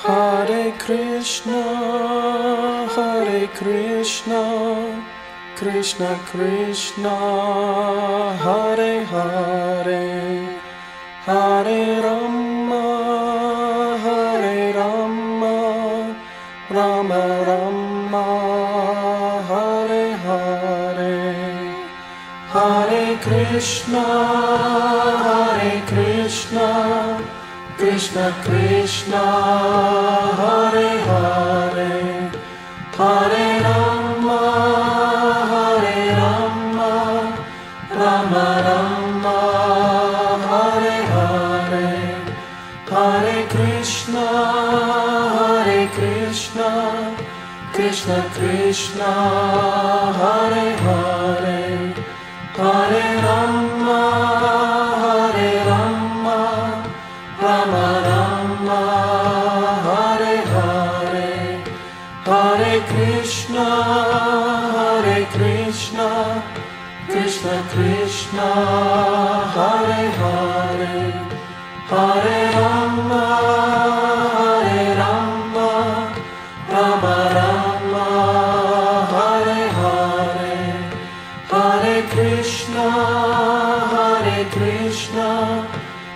Hare Krishna, Krishna Krishna, Hare Hare, Hare Rama, Rama Rama, Hare Hare, Hare Krishna, Krishna Krishna, Hare Hare, Hare Rama, Rama Rama, Hare Hare, Hare Krishna, Krishna Krishna, Hare Hare, Hare Rama, Rama Rama, Hare Hare, Hare Krishna, Krishna Krishna, Hare Hare, Hare Rama, Rama Rama, Hare Hare, Hare Krishna,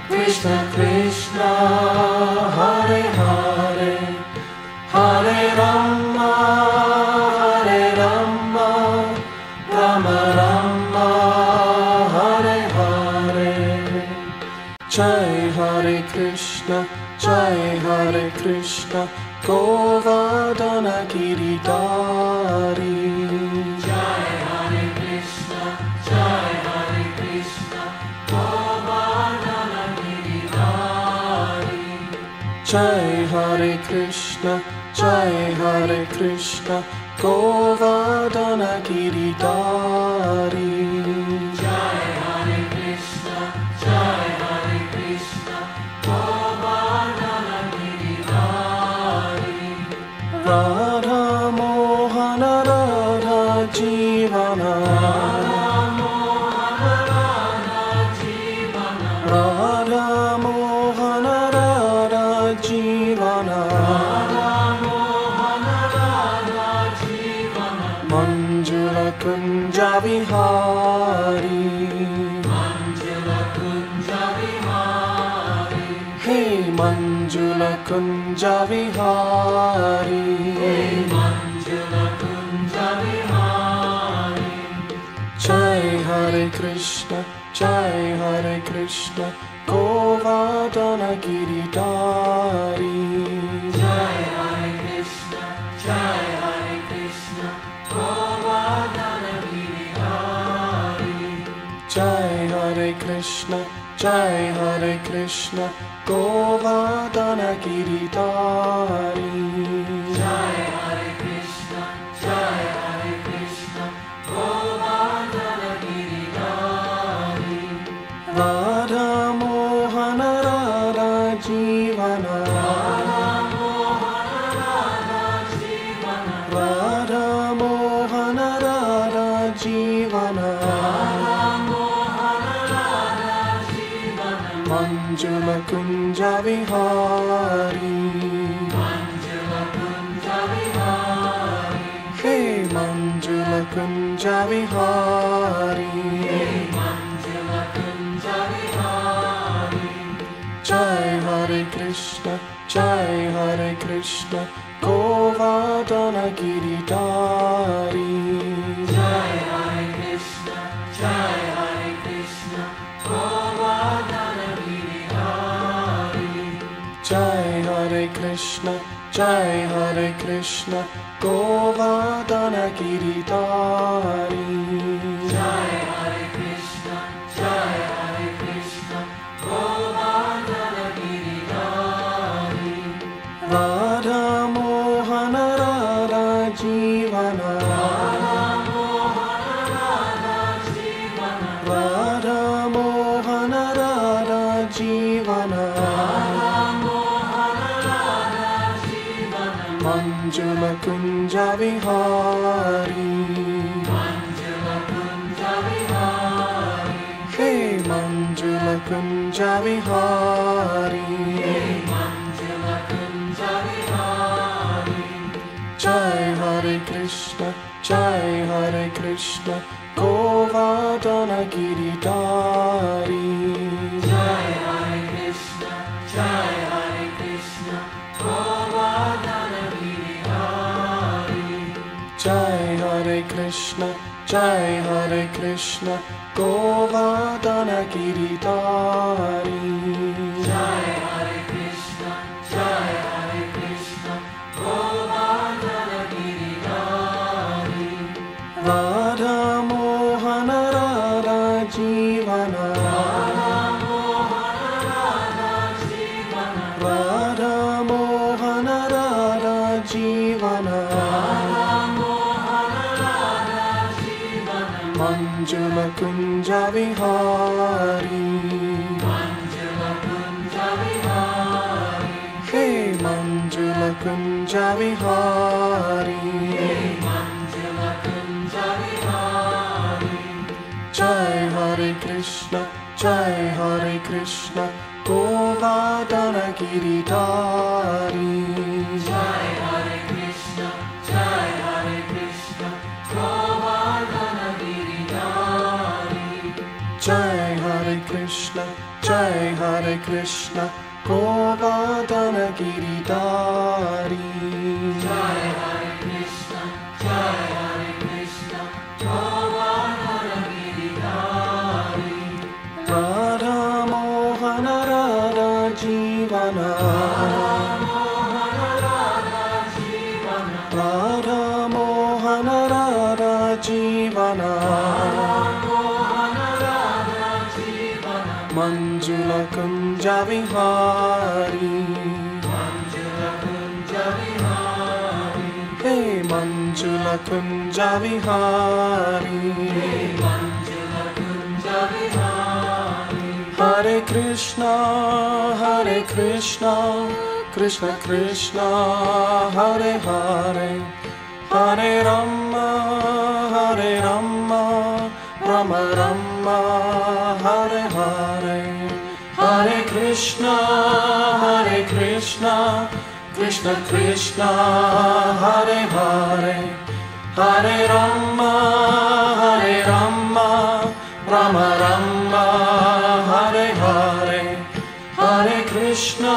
Krishna Krishna, Hare Hare, Hare Rama, Rama Rama, Hare Hare. Jai Hare Krishna, Govardhana Giridhari. Jai Hare Krishna, Govardhana Giridhari. Jai Hare Krishna, Govardhana Giridhari. Jai Hare Krishna, Govardhana Giridhari. Radha Mohana Radha Jivana, Radha Mohana Radha Jivana, Manjula Kunja Vihari, Hey Manjula Kunja Vihari, Jai Hare Krishna, Govardhana Giridhari. Jai Hare Krishna, Govardhana Giridhari. Jai Hare Krishna, Govardhana Giridhari. Jai Hare Krishna, Govardhana Giridhari. Radha Mohana Radha Jivana, Radha Mohana Radha Jivana, Manjula Kunja Vihari, Hey Manjula Kunja Vihari. Jai Hare Krishna, Govardhana Giridhari. Jai Hare Krishna, Govardhana Giridhari. Jai Hare Krishna, Govardhana Giridhari. Jai Hare Krishna, Govardhana Giridhari. Radha Mohana Radha Jivana, Radha Mohana Radha Jivana, Manjula Kunja Vihari, Hey Manjula Kunja Vihari. Manjula Kunja Vihari. Jai Hare Krishna Govardhana Giridhari. Jai Hare Krishna, Jai Hare Krishna, Govardhana Giridhari. Jai Hare Krishna, Jai Hare Krishna Govardhana Giridhari. Jai Hare Krishna, Jai Hare Krishna, Govardhana Giridhari. Radha Mohana Radha Jivana. Radha Mohana Radha Jivana. Radha Mohana Radha Jivana. Radha Mohana Radha Jivana. Manjula Kunja Vihari. Manjula Kunja Vihari. Hey Manjula Kunja Vihari. Manjula Kunja Vihari. Jai Hare Krishna, Jai Hare Krishna Govardhana Giridhari. Jai Hare Krishna, Jai Hare Krishna, Govardhana Giridhari. Jai Hare Krishna, Jai Hare Krishna Govardhana Giridhari. Jai Hare Krishna, Jai Hare Krishna, Govardhana Giridhari. Radha Mohana Radha Jivana. Mohana Radha Jivana. Radha Mohana Radha Jivana. Mohana Radha Jivana. Manjula Kunja Vihari. Manjula Kunja Vihari. Hey Manjula Kunja Vihari. Manjula Kunja Vihari. Hare Krishna, Hare Krishna, Krishna Krishna, Hare Hare, Hare Rama, Hare Rama, Rama Rama, Hare Hare, Hare Krishna, Hare Krishna, Krishna Krishna, Hare Hare, Hare Rama, Hare Rama, Rama Rama, Hare Hare, Hare Krishna,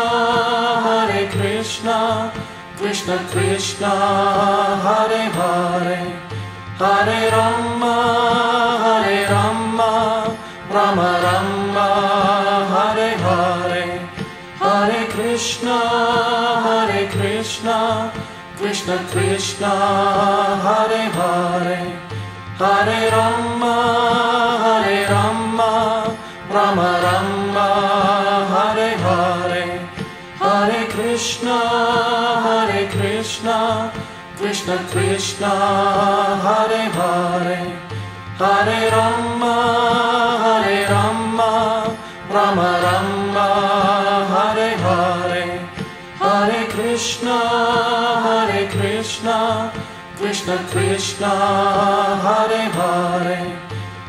Hare Krishna, Krishna Krishna, Hare Hare, Hare Rama, Hare Rama, Rama Rama, Hare Hare, Hare Krishna, Hare Krishna, Krishna Krishna, Hare Hare, Hare Rama, Hare Rama, Rama Rama, Hare Hare, Hare Krishna, Hare Krishna, Krishna Krishna, Hare Hare, Hare Rama, Hare Rama, Rama Rama, Hare Hare, Hare Krishna, Hare Krishna, Krishna Krishna, Hare Hare,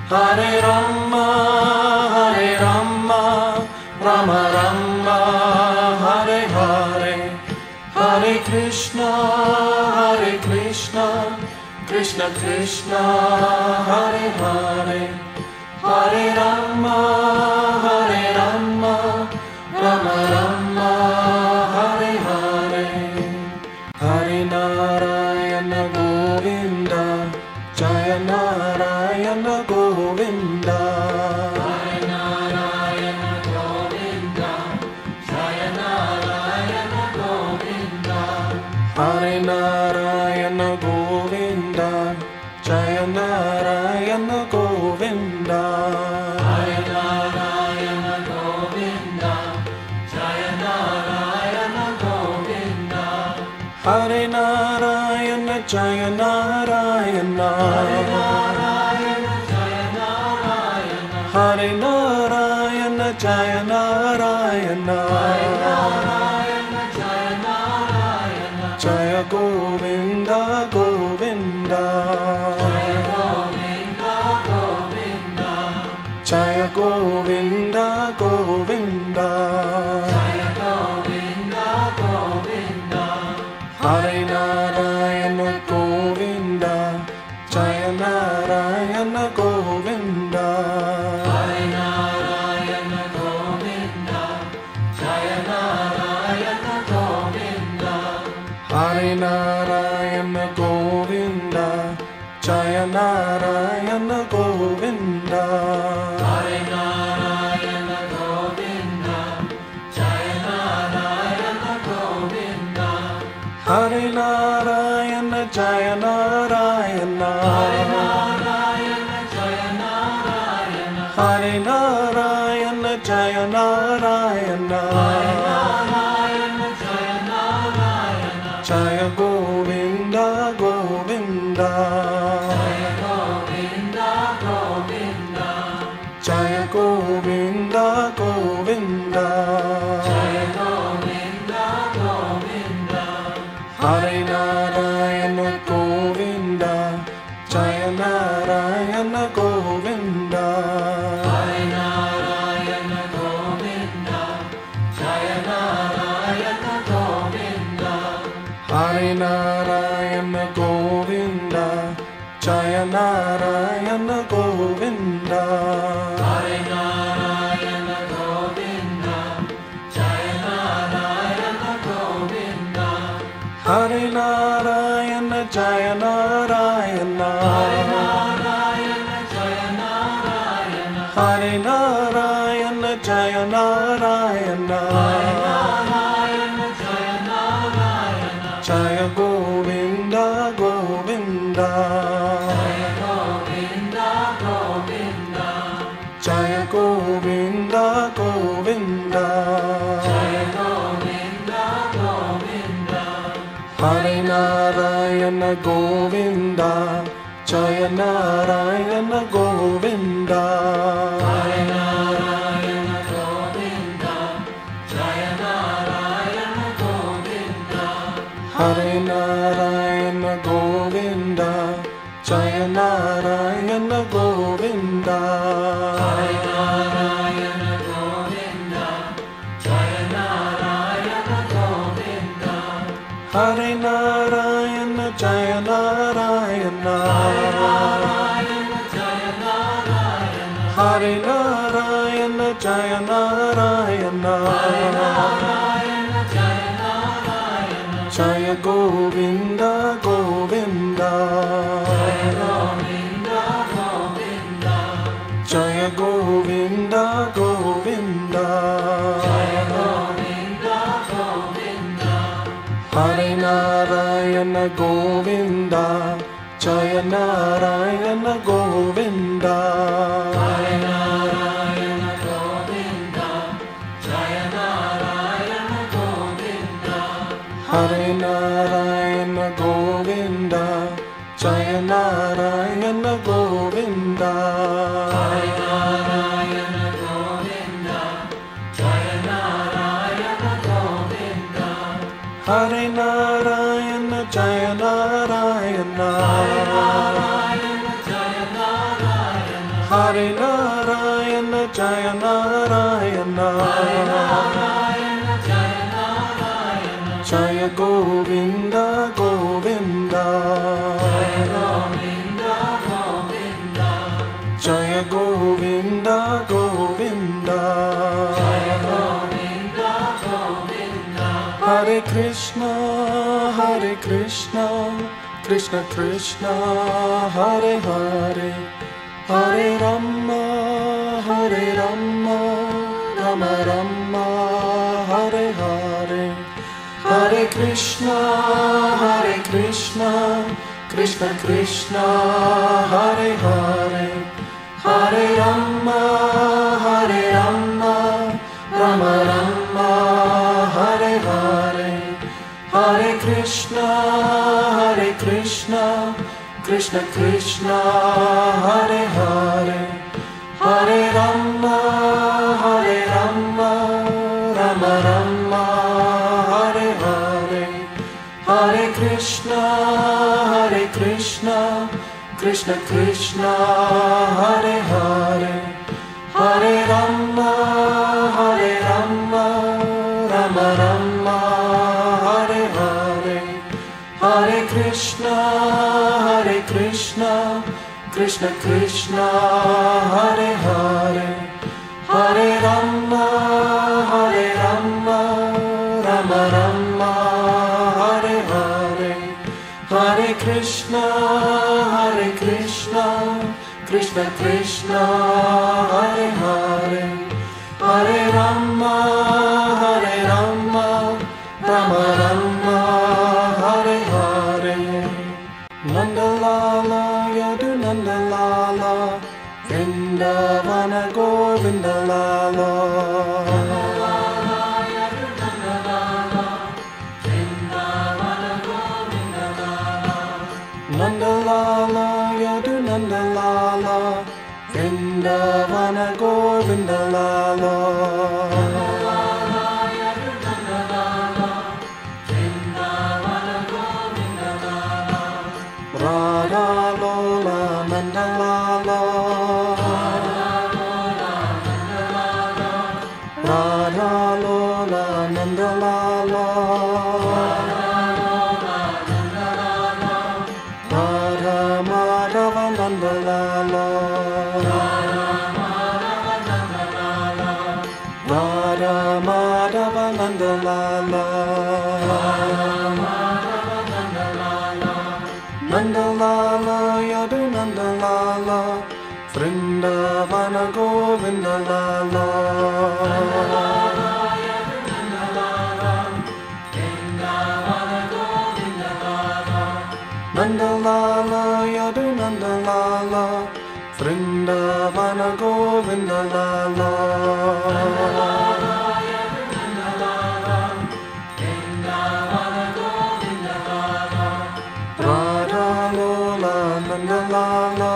Hare Rama, Hare Rama, Rama Rama, Hare Hare, Hare Krishna, Hare Krishna, Krishna Krishna, Hare Hare, Hare Rama, Hare Rama, Rama Rama, Hare Hare, Hare Narayana Govinda, Jaya Narayana Govinda. Hare Narayana Govinda, Jaya Narayana Govinda. Hare Narayana Govinda, Jaya Narayana Govinda. Hare Narayana Govinda, Jaya Narayana Govinda. Hare Narayana Jaya Narayana. Hare Narayana Jaya Narayana. Jaya Govinda Govinda. Jaya Govinda Govinda. Hare Narayana Govinda, Jaya Narayana Govinda. Hare Narayana Govinda, Jaya Narayana Govinda. Hare Narayana Govinda. Jaya Narayana Govinda. Hare Narayana Govinda, Jaya Narayana Govinda. Hare Narayana Jaya Narayana. Hare Narayana Jaya Narayana. Hare Narayana Jaya Narayana. Hare Narayana Jaya Narayana. Jaya Govinda Govinda. Jaya Govinda Govinda. Jaya Govinda Govinda. Jaya Govinda Govinda. Hare Narayana Govinda. Jaya Narayana Govinda. Hare Narayana Govinda, Jaya Narayana Govinda. Hare Narayana Govinda. Jaya Narayana Govinda. Hare Narayana Govinda, Jaya Narayana Govinda. Hare Narayana Jaya Narayana. Hare Narayana Jaya Narayana. Hare Narayana Jaya Narayana. Hare Narayana Jaya Narayana. Jaya Govinda Govinda. Jaya Govinda Govinda. Jaya Govinda Govinda. Jaya Govinda Govinda. Hare Narayana Govinda. Jaya Narayana Govinda. Hare Narayana Govinda, Jaya Narayana Govinda. Hare Narayana Govinda. Jaya Narayana Govinda. Hare Narayana Govinda, Jaya Narayana Govinda. Hare Narayana Jaya Narayana. Narayana Jaya Narayana. Hare Narayana Jaya Narayana. Narayana Jaya Narayana. Jaya Govinda Govinda. Jaya Govinda Govinda. Jaya Govinda Govinda. Jaya Govinda Govinda. Hare Narayana Govinda. Jaya Narayana Govinda. Hare Narayana Govinda, Jaya Narayana Govinda. Hare Narayana Govinda. Jaya Narayana Govinda. Hare Narayana Govinda, Jaya Narayana Govinda. Hare Narayana Jaya Narayana. Narayana Jaya Narayana. Hare Narayana Jaya Narayana. Narayana Jaya Narayana. Jaya Govinda Govinda. Jaya Govinda Govinda. Jaya Govinda Govinda. Jaya Govinda Govinda. Hare Krishna Hare Krishna Krishna Krishna Hare Hare Hare Rama Hare Rama Rama Rama Hare Hare Hare Krishna Krishna Krishna Hare Hare Hare Rama Rama Rama Hare Hare Hare Krishna Krishna Krishna Hare Hare Hare Rama Rama Rama Hare Hare Hare Krishna Krishna Krishna Hare Hare Hare Rama Rama Rama Hare Hare Hare Krishna Krishna Krishna Hare Hare Hare Rama Rama Rama Hare Hare Hare Krishna Krishna Krishna Hare Hare Hare Rama Rama Rama Hare Hare Nandalala Yadu Nandalala Vrindavana Govinda Lala Nandalala Yadu Nandalala Vrindavana Govinda Lala Radha Lola Nandalala Radha Lola Nandalala Radha Madhava Nandalala Radha Madhava Nandalala Nandalala Yadu Nandalala Vrindavana Govinda Lala Nandalala Yadu Nandalala Vrindavana Govinda Lala Radha Lola Nandalala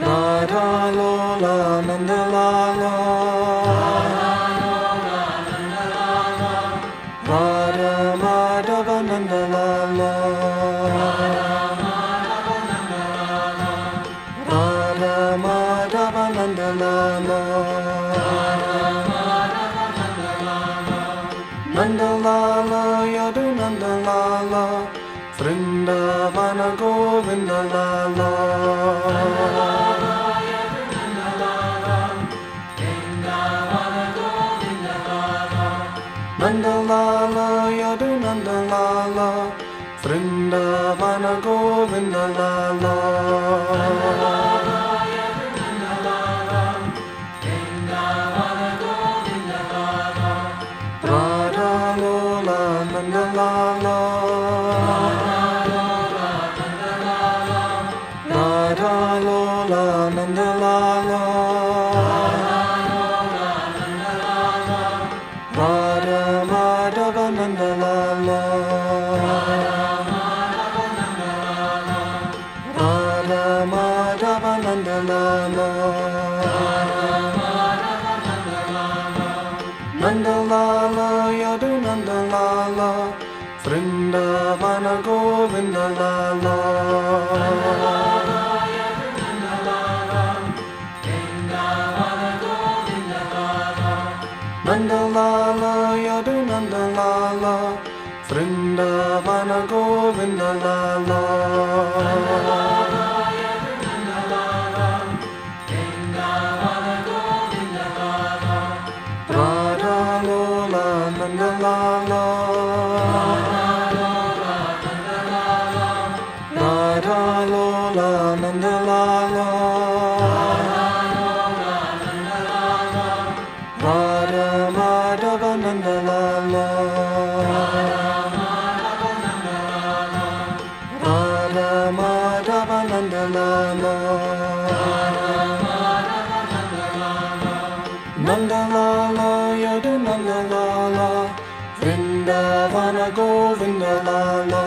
Radha Lola Nandalala Radha Madhava Nandalala Radha Madhava Nandalala Nandalala Yadu Nandalala Vrindavana Govinda Lala Nandalala Yadu Nandalala Vrindavana Govinda Lala Radha Lola Nandalala Radha Lola Nandalala Radha Madhava Nandalala Radha Madhava Nandalala Nandalala Yadu Nandalala Vrindavana Govinda Lala Nandalala Yadu Nandalala Vrindavana Govinda Lala Radha Lola Nandalala Radha Lola Nandalala Radha Madhava Nandalala Radha Madhava Nandalala Nandalala Yadu Nandalala Vrindavana Govinda Lala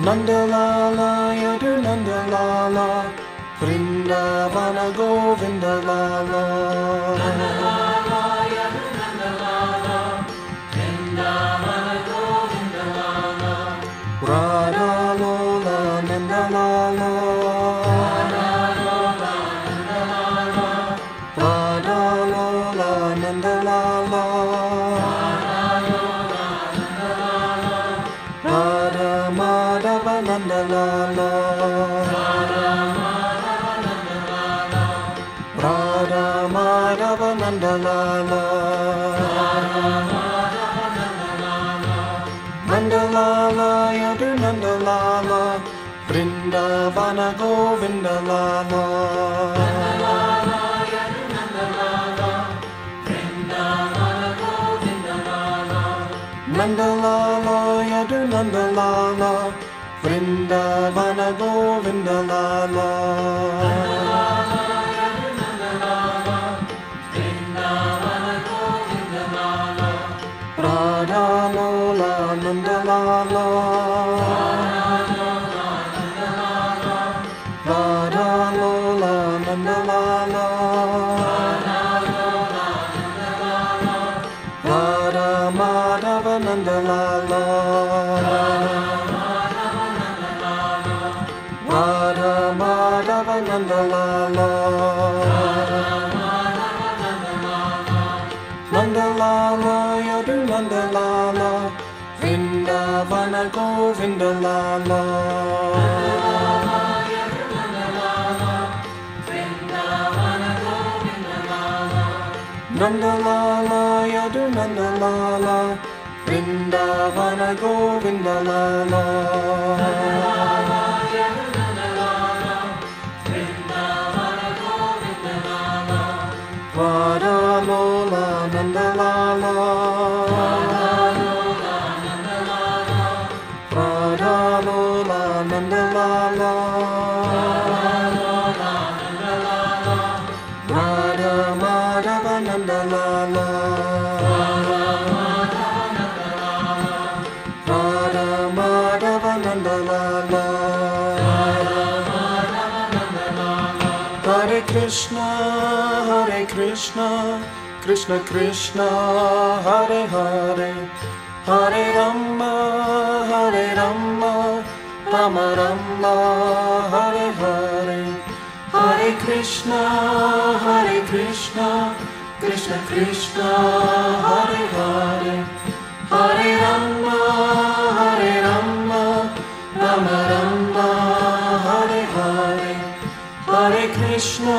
Nandalala Yadu Nandalala Vrindavana Govinda Lala Radha Lola Nandalala Radha Lola Nanda Lala, Radha Madhava Nanda Lala, Radha Madhava Nanda Lala, Nanda Lala, Yadu Nanda Lala, Vrindavana Govinda Lala, Nanda Lala, Yadu Nanda Lala, Vrindavana Govinda Lala, Radha Lola Nanda Lala, Radha Lola Nanda Lala, Radha Madhava Nanda Lala, Radha Madhava Nanda Lala, Nanda Lala, Yadu Nanda Lala, Vrindavana Govinda Lala, Nanda Lala, Yadu Nanda Lala, Vrindavana Govinda Lala, Radha Lola Nanda Lala, Radha Lola Nanda Lala, Radha Madhava Nanda Lala, Radha Madhava Nanda Lala, Hare Krishna, Krishna Krishna, Hare Hare, Hare Rama, Rama Rama, Hare Hare, Hare Krishna, Krishna Krishna, Hare Hare, Hare Rama, Rama Rama, Hare Hare, Hare Krishna,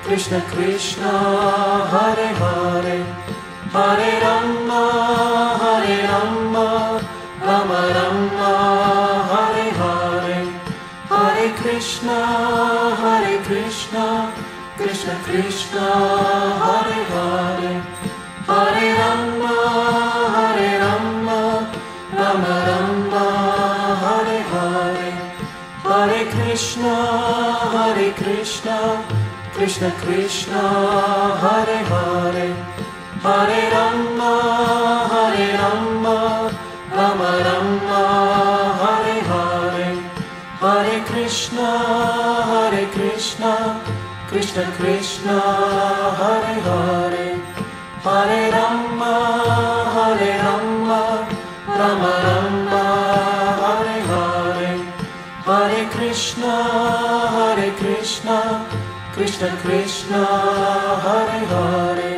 Krishna Krishna, Hare Hare, Hare Rama, Rama Rama, Hare Hare, Hare Krishna, Krishna Krishna, Hare Hare, Hare Rama, Rama Rama, Hare Hare, Hare Krishna, Krishna Krishna, Hare Hare, Hare Rama, Rama Rama, Hare Hare, Hare Krishna, Krishna Krishna, Hare Hare, Hare Rama, Rama Rama, Hare Hare, Hare Krishna, Krishna Krishna, Hare Hare,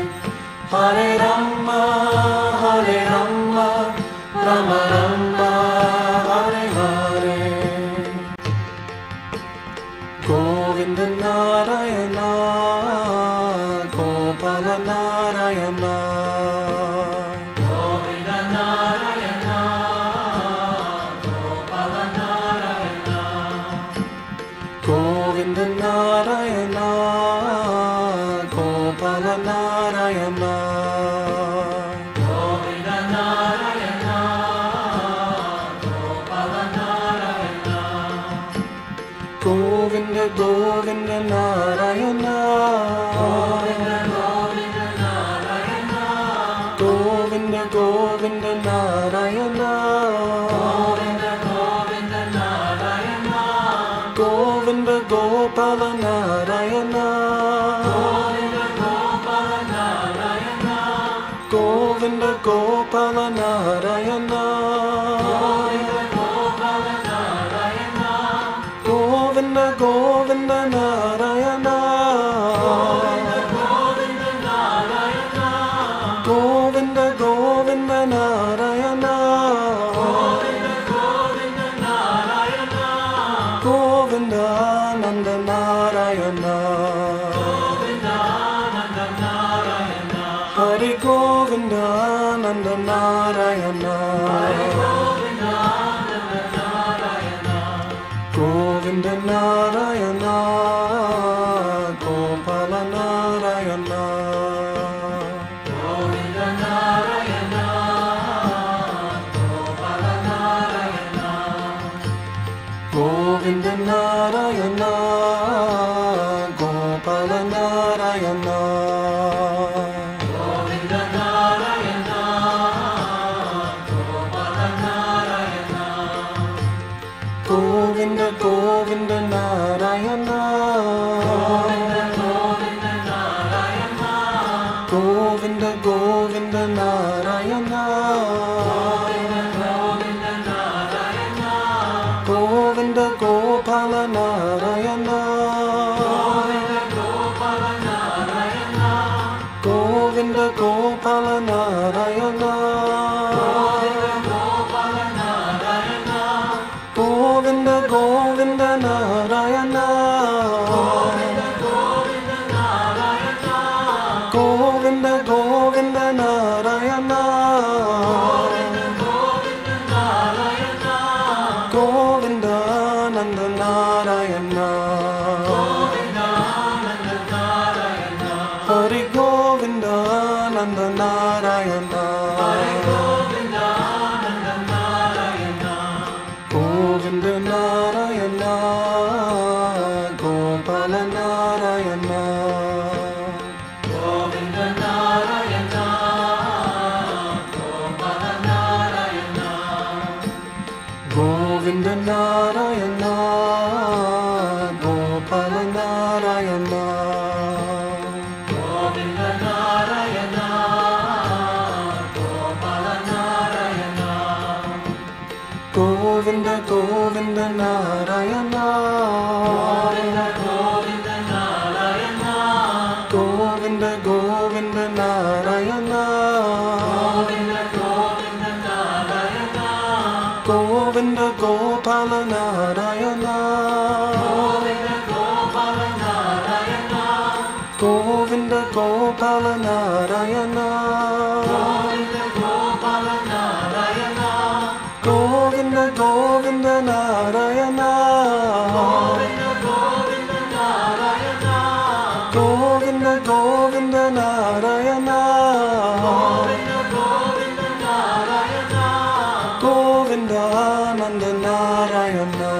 Hare Rama, Rama Rama, Hare Hare. Govinda Narayana, Gopala Narayana, Govinda Narayana, Gopala Narayana, Govinda Narayana, Gopala Narayana, Govinda Narayana, Gopala Narayana, Govinda Govinda Narayana, Govinda Narayana, Govinda Govinda Narayana, Govinda Narayana, Govinda Gopala Narayana, Govinda Gopala Narayana, Govinda Gopala Narayana, Govinda Gopala Narayana, Govinda Govinda Narayana, Govinda Nanda Narayana Govinda Narayana Gopala Narayana Govinda Narayana Gopala Narayana Govinda Narayana Gopala Narayana Govinda Narayana Gopala Narayana Govinda Govinda Narayana Govinda Narayana Govinda Govinda Narayana Govinda Gopala Narayana Govinda Gopala Narayana Govinda Govinda Narayana Govinda Govinda Narayana Govinda Nanda Narayana Hari Govinda Nanda Narayana Govinda Narayana Gopala Narayana Govinda Narayana Gopala Narayana Govinda Narayana Gopala Narayana Govinda Narayana Gopala Narayana Govinda Govinda Narayana Govinda Narayana Govinda Govinda Narayana Govinda Narayana Govinda Gopala Narayana Gopala Narayana Govinda Gopala Narayana Gopala Narayana Govinda Govinda Narayana Govinda Govinda Narayana Govinda Nanda Narayana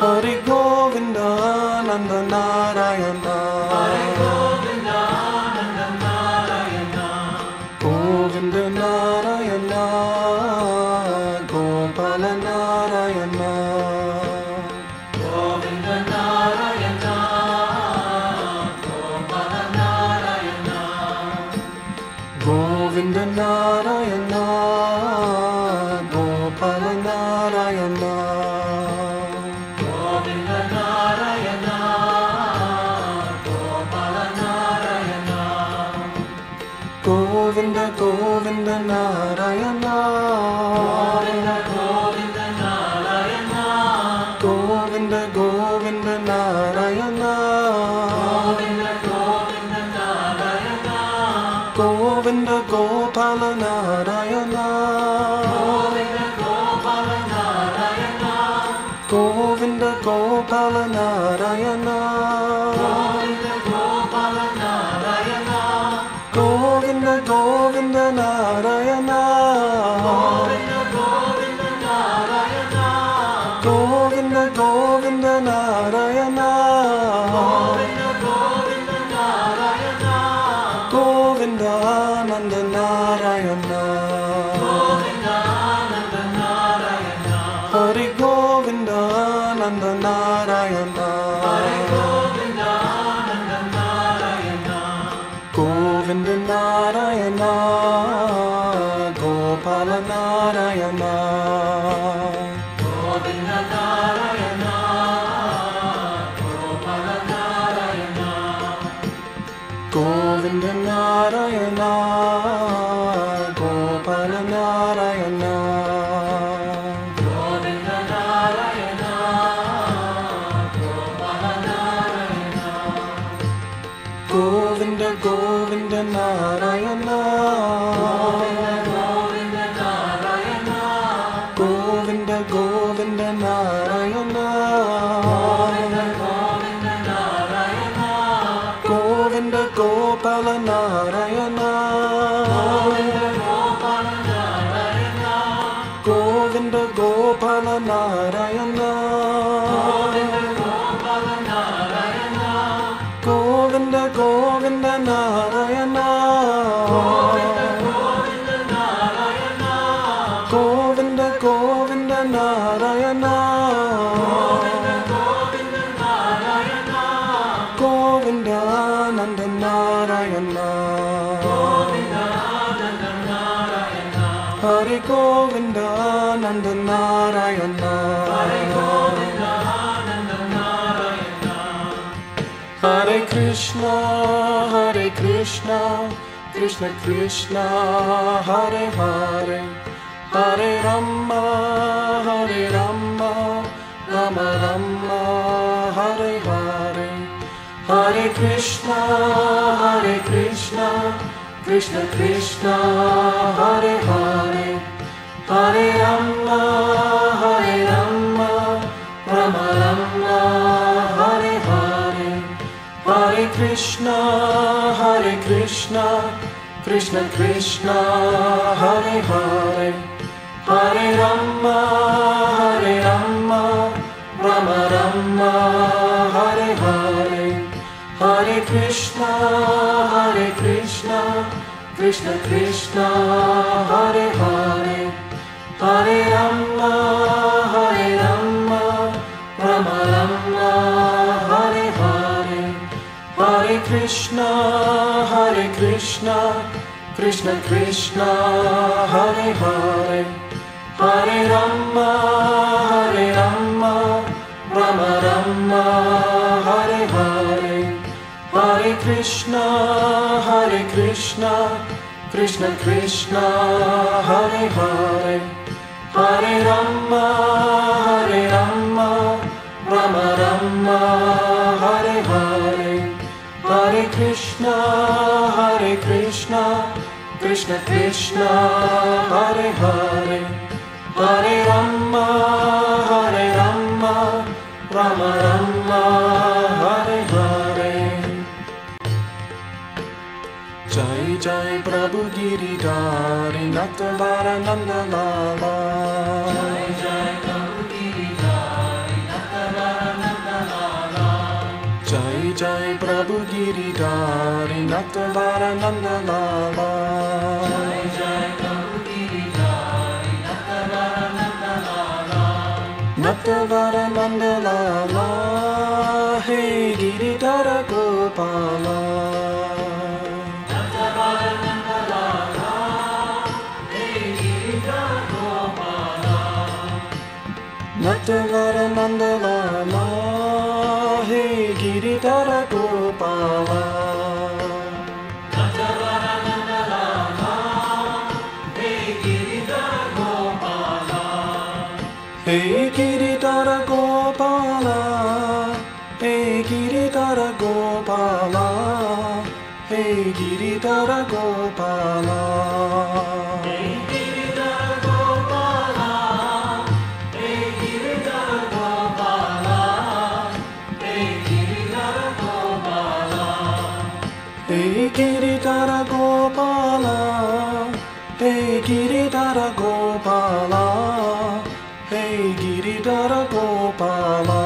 Hari Govinda Nanda Narayana Govinda Narayana Gopala Narayana Govinda Narayana Gopala Narayana Govinda Narayana Gopala Narayana Govinda Narayana Gopala Narayana Govinda Govinda Narayana Govinda Narayana Govinda Govinda Narayana Govinda Narayana Govinda Gopala Narayana Gopala Narayana Govinda Gopala Narayana Gopala Narayana Govinda Govinda Narayana Govinda Govinda Narayana Govinda Nanda Narayana Hari Govinda Nanda Narayana Govinda Narayana Gopala Narayana Govinda Narayana Gopala Narayana Govinda Narayana Gopala Narayana Govinda Narayana Gopala Narayana Govinda Govinda Govinda Narayana Govinda Govinda Narayana Govinda Gopala Narayana Govinda Gopala Narayana Govinda Govinda Narayana Govinda Govinda Narayana Govinda Nanda Narayana Hare Govinda Nanda Narayana Hare Krishna Krishna Krishna Hare Hare Hare Rama Rama Rama Hare Hare Hare Krishna Krishna Krishna Hare Hare Hare Rama Rama Rama Hare Hare Hare Krishna Krishna Krishna Hare Hare Hare Rama Rama Rama Hare Hare Hare Krishna Krishna Krishna Hare Hare Hare Rama Rama Rama Hare Hare Hare Krishna Krishna Krishna Hare Hare Hare Rama Rama Rama Hare Hare Hare Krishna Krishna Krishna Hare Hare Hare Rama Rama Rama Hare Hare Hare Krishna Krishna Krishna Hare Hare Hare Rama Rama Rama Hare Hare Jai Jai Prabhu Giridhari Natavara Nanda Lala Jai Jai Prabhu Giridhari Natavara Nanda Lala Jai Jai Prabhu Giridhari Natavara Nanda Lala Jai Jai Prabhu Giridhari Natavara Nanda Lala Natavara Nanda Lala Hey Giridhara Gopala Natavara Nanda Lala Hey Giridhara Gopala Natavara Nanda Lala Hey Giridhara Gopala Hey Giridhara Gopala Hey Giridhara Gopala Hey Giridhara Gopala Hey Giridhara Gopala, Hey Giridhara Gopala, Hey Giridhara Gopala, Hey Giridhara Gopala,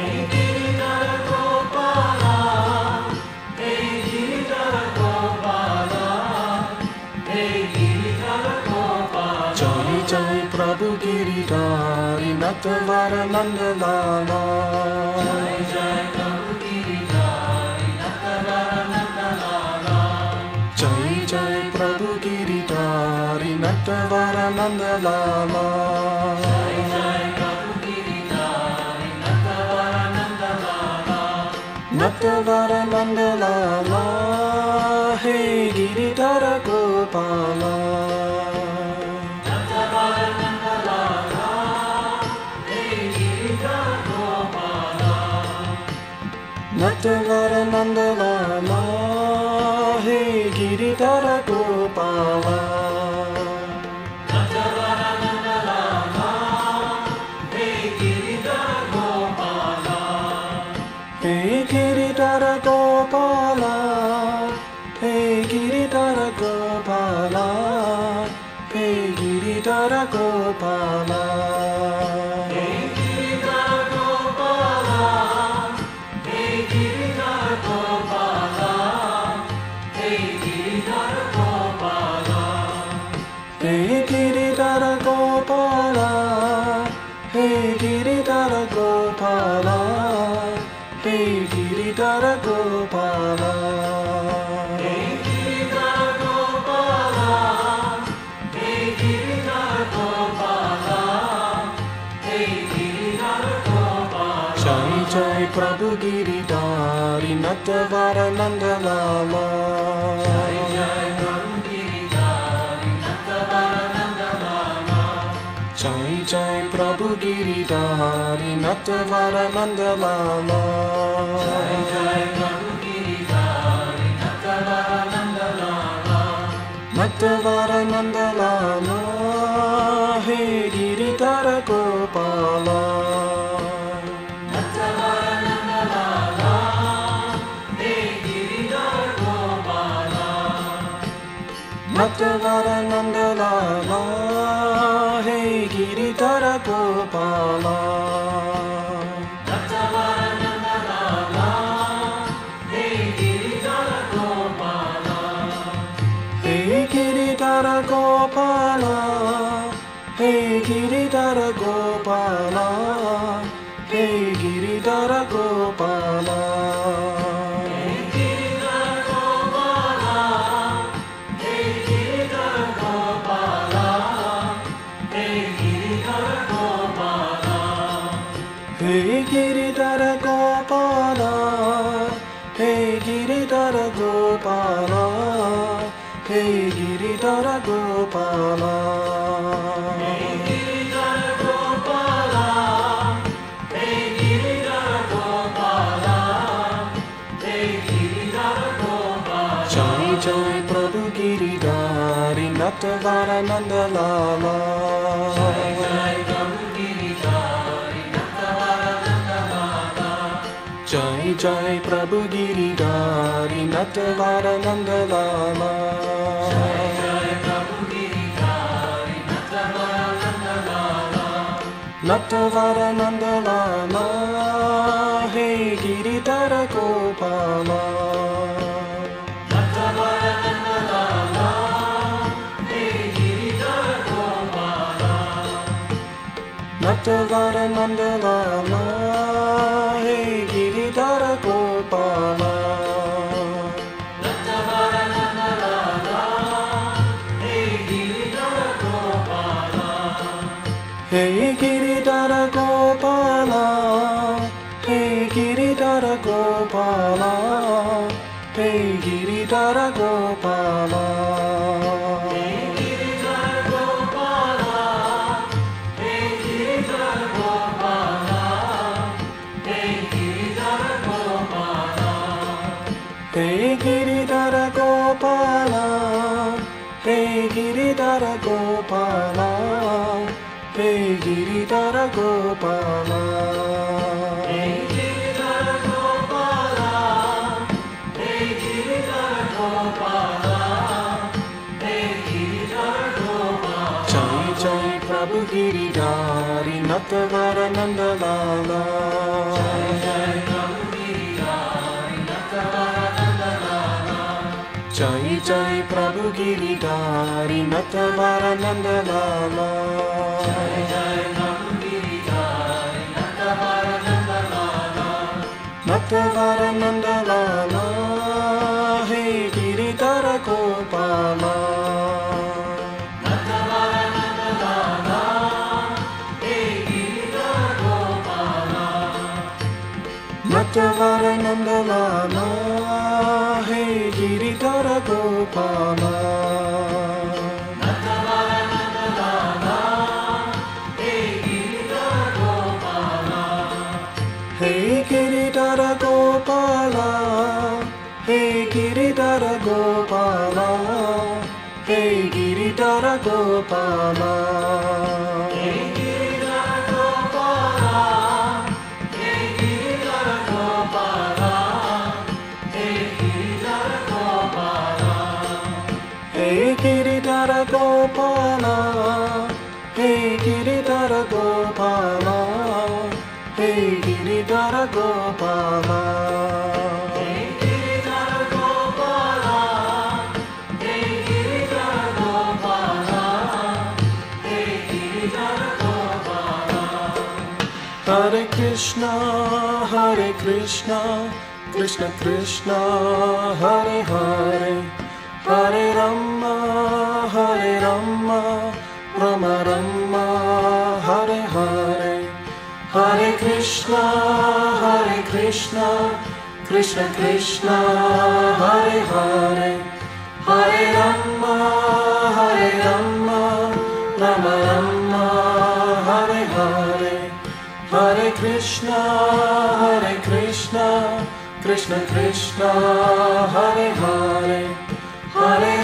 Hey Giridhara Gopala, Hey Giridhara Gopala. Jai Jai Prabhu Giridhari Natavara Nanda Lala. Jai Jai Prabhu Giridhari Natavara Nanda Lala. Jai Jai Prabhu Giridhari Natavara Nanda Lala. Jai Jai Prabhu Giridhari Natavara Nanda Lala. Natavara Nanda Lala. Hey Giridhara Gopala. Natavara Nanda Lala. Hey Giridhara Gopala. Natavara Nandalala, Hey Giridhara Gopala. Natavara Nandalala, Hey Giridhara Gopala. Hey Giridhara Gopala, Hey Giridhara Gopala, Hey Giridhara Gopala. Hey Giridhara Gopala, Hey Giridhara Gopala, Hey Giridhara Gopala. Hey Giridhara Gopala, Hey Giridhara Gopala, Hey Giridhara Gopala. Hey Giridhara Gopala, Hey Giridhara Gopala, Hey Giridhara Gopala. Jai Jai Prabhu Giridhari Natavara Nandalala. Jai Jai Prabhu Giridhari Natavara Nandalala. Jai Jai Prabhu Giridhari Natavara Nandalala. Jai Jai Prabhu Giridhari Natavara Nandalala. Natavara Nandalala, Hey Giridhara Gopala. Natavara Nandalala, Hey Giridhara Gopala. Natavara Nandalala, Hey Giridhara Gopala. Natavara Nandalala, Hey Giridhara Gopala. Hey Giridhara Gopala, Hey Giridhara Gopala, Hey Giridhara Gopala. Hey Giridhara Gopala, Hey Giridhara Gopala, Hey Giridhara Gopala. Hey Giridhara Gopala, Hey Giridhara Gopala, Hey Giridhara Gopala. Hey Giridhara Gopala, Hey Giridhara Gopala, Hey Giridhara Gopala. Jai Jai Prabhu Giridhari Natavara Nandalala. Jai Jai Prabhu Giridhari Natavara Nandalala. Jai Jai Prabhu Giridhari Natavara Nandalala. Jai Jai Prabhu Giridhari Natavara Nandalala. Natavara Nandalala, Hey Giridhara Gopala. Natavara Nandalala, Hey Giridhara Gopala. Natavara Nandalala, Hey Giridhara Gopala. Natavara Nandalala, Hey Giridhara Gopala. Hey Giridhara Gopala, Hey Giridhara Gopala, Hey Giridhara Gopala. Hey Giridhara Gopala, Hey Giridhara Gopala, Hey Giridhara Gopala. Hey Giridhara Gopala, Hey Giridhara Gopala, Hey Giridhara Gopala. Hey Giridhara Gopala, Hey Giridhara Gopala, Hey Giridhara Gopala. Jai Jai Prabhu Giridhari Natavara Nandalala. Jai Jai Prabhu Giridhari Natavara Nandalala. Jai Jai Prabhu Giridhari Natavara Nandalala. Jai Jai Prabhu Giridhari Natavara Nandalala. Natavara Nandalala, Hey Giridhara Gopala. Natavara Nandalala, Hey Giridhara Gopala. Natavara Nandalala, Hey Giridhara Gopala. Natavara Nandalala, Hey Giridhara Gopala. Hey Giridhara Gopala. Gopala. Hey Giridhara Gopala, Hey Giridhara Gopala, Hey Giridhara Gopala. Hey Giridhara Gopala, Hey Giridhara Gopala, Hey Giridhara Gopala. Hare Krishna, Krishna Krishna, Hare Hare, Hare Rama, Rama Rama, Hare Hare, Hare Krishna, Krishna Krishna, Hare Hare, Hare Rama, Rama Rama, Hare Hare, Hare Krishna, Krishna Krishna, Hare Hare, Hare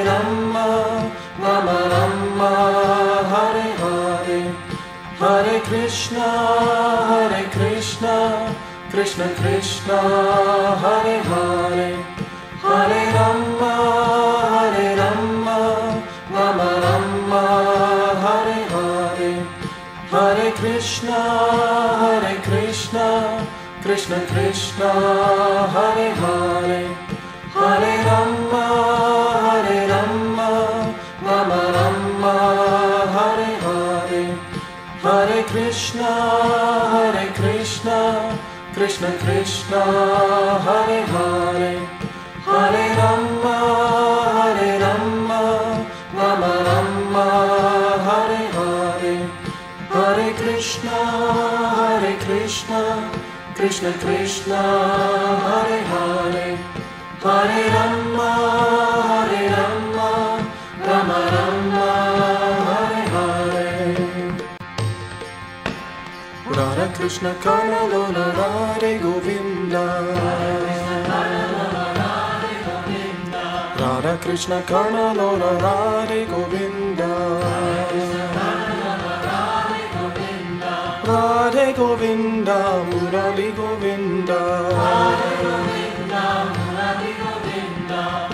Rama, Rama Rama, Hare Hare, Hare Krishna, Krishna Krishna, Hare Hare, Hare Rama, Rama Rama, Hare Hare, Hare Krishna, Krishna Krishna, Hare Hare, Hare Rama, Rama Rama, Hare Hare, Hare Krishna, Krishna Krishna, Hare Hare, Hare Rama, Rama Rama, Hare Hare, Hare Krishna, Krishna Krishna, Hare Hare, Hare Rama, Rama Rama, Hare Hare. Radha Krishna Kana Lola Radhe Govinda, Radha Krishna Kana Lola Radhe Govinda, Radhe Govinda, Murali Govinda,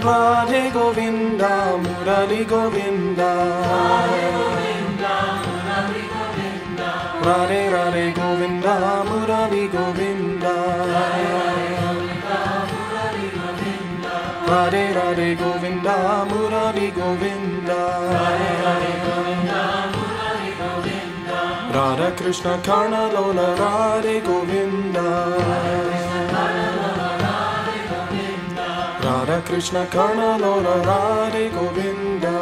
Radhe Govinda, Murali Govinda, Radhe Radhe Govinda, Murali Govinda, Radhe Radhe Govinda, Murali Govinda, Radha Krishna Karna Lola Radhe Govinda, Radha Krishna Karna Lola Radhe Govinda,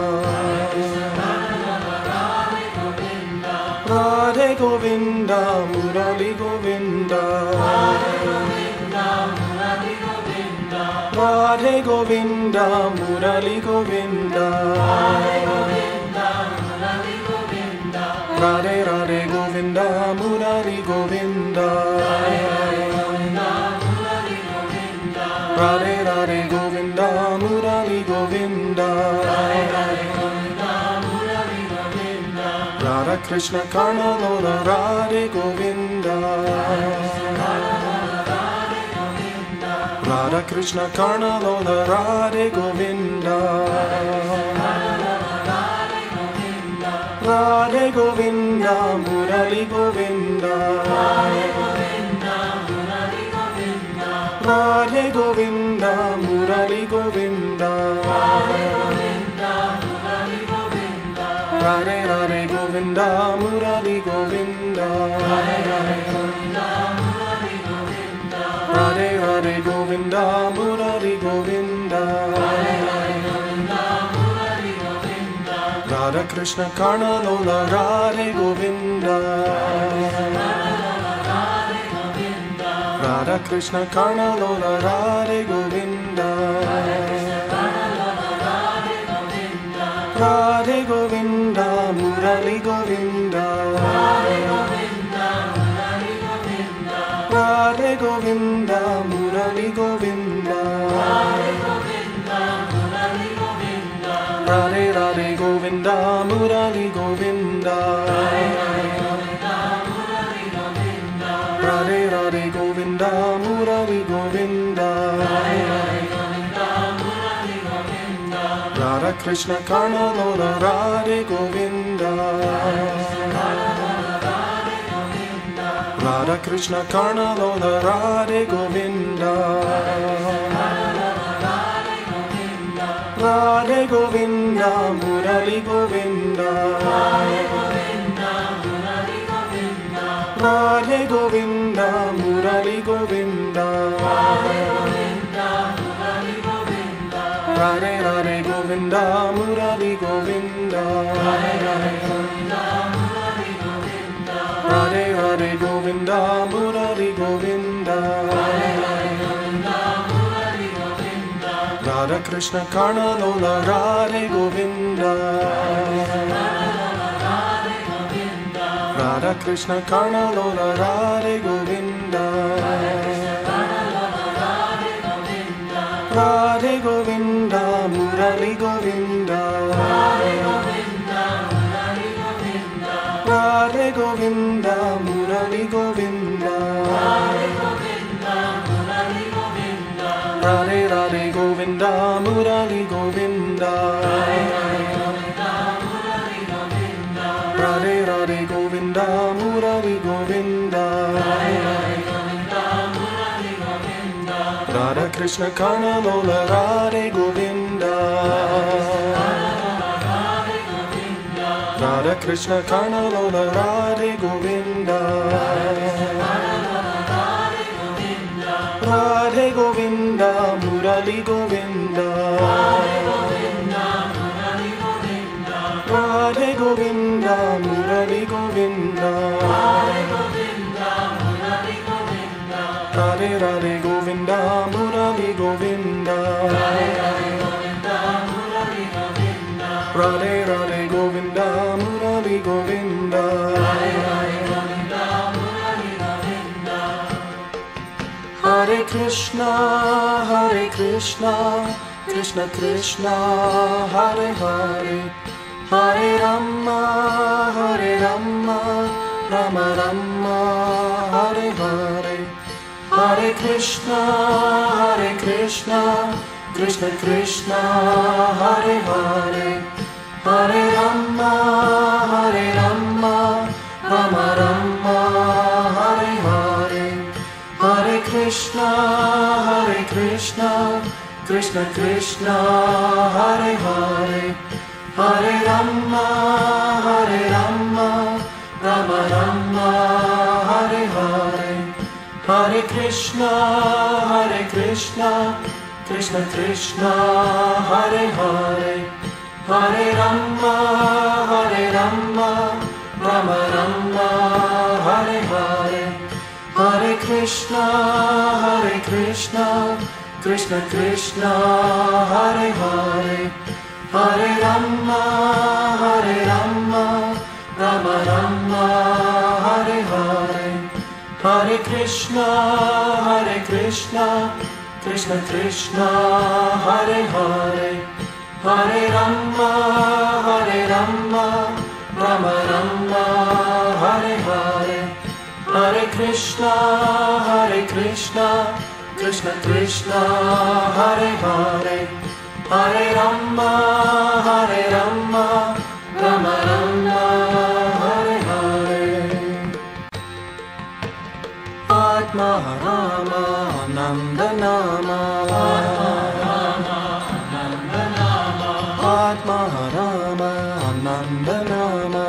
Radhe Govinda, Murali Govinda, Radhe Govinda, Murali Govinda, Radhe Radhe Govinda, Murali Govinda, Radhe Radhe Govinda, Murali Govinda, Radha Krishna Karna Lola Radhe Govinda, Radha Krishna Karna Lola Radhe Govinda, Radhe Govinda, Murali Govinda, Radhe Govinda, Murali Govinda, Radhe Radhe Govinda, Murali Govinda, Radhe Radhe Govinda, Murali Govinda, Radha Krishna Karna Lola Radhe Govinda, Radha Krishna Karna Lola Radhe Govinda, Radhe Govinda, Murali Govinda, Radhe Govinda, Murali Govinda, Radhe Radhe Govinda, Govinda, Murali Govinda. Radhe Radhe Govinda, Murali Govinda. Radha Krishna Karna Lola Radhe Govinda. Radha Krishna Karna Lola Radhe Govinda. Radhe Govinda, Murali Govinda. Radhe Govinda, Murali Govinda. Radhe Radhe Govinda, Murali Govinda. Radhe Radhe Govinda, Murali Govinda. Radha Krishna Karna Lola Radhe Govinda. Radha Krishna Karna Lola Radhe Govinda. Radhe Govinda, Murali Govinda. Radhe Govinda, Murali Govinda. Radhe Radhe Govinda, Murali Govinda. Radhe Radhe Govinda, Murali Govinda. Radha Krishna Karna Lola Radhe Govinda. Radha Krishna Karna Lola Radhe Govinda. Radhe Govinda, Murali Govinda. Radhe Govinda, Murali Govinda. Radhe Radhe Govinda, Murali Govinda. Radhe Radhe Govinda, Murali Govinda. Hare Krishna, Krishna Krishna, Hare Hare, Hare Rama, Rama Rama, Hare Hare, Hare Krishna, Krishna Krishna, Hare Hare, Hare Rama, Rama Rama, Hare Hare, Hare Krishna, Krishna Krishna, Hare Hare, Hare Rama, Rama Rama, Hare Hare, Hare Krishna, Krishna Krishna, Hare Hare, Hare Rama, Rama Rama, Hare Hare, Hare Krishna, Krishna Krishna, Hare Hare, Hare Rama, Rama Rama, Hare Hare, Hare Krishna, Krishna Krishna, Hare Hare, Hare Rama, Rama Rama, Hare Hare, Hare Krishna, Krishna Krishna, Hare Hare, Hare Rama, Rama Rama, Hare Hare. Atma Rama Nanda Nama, Atma Rama Nanda Nama,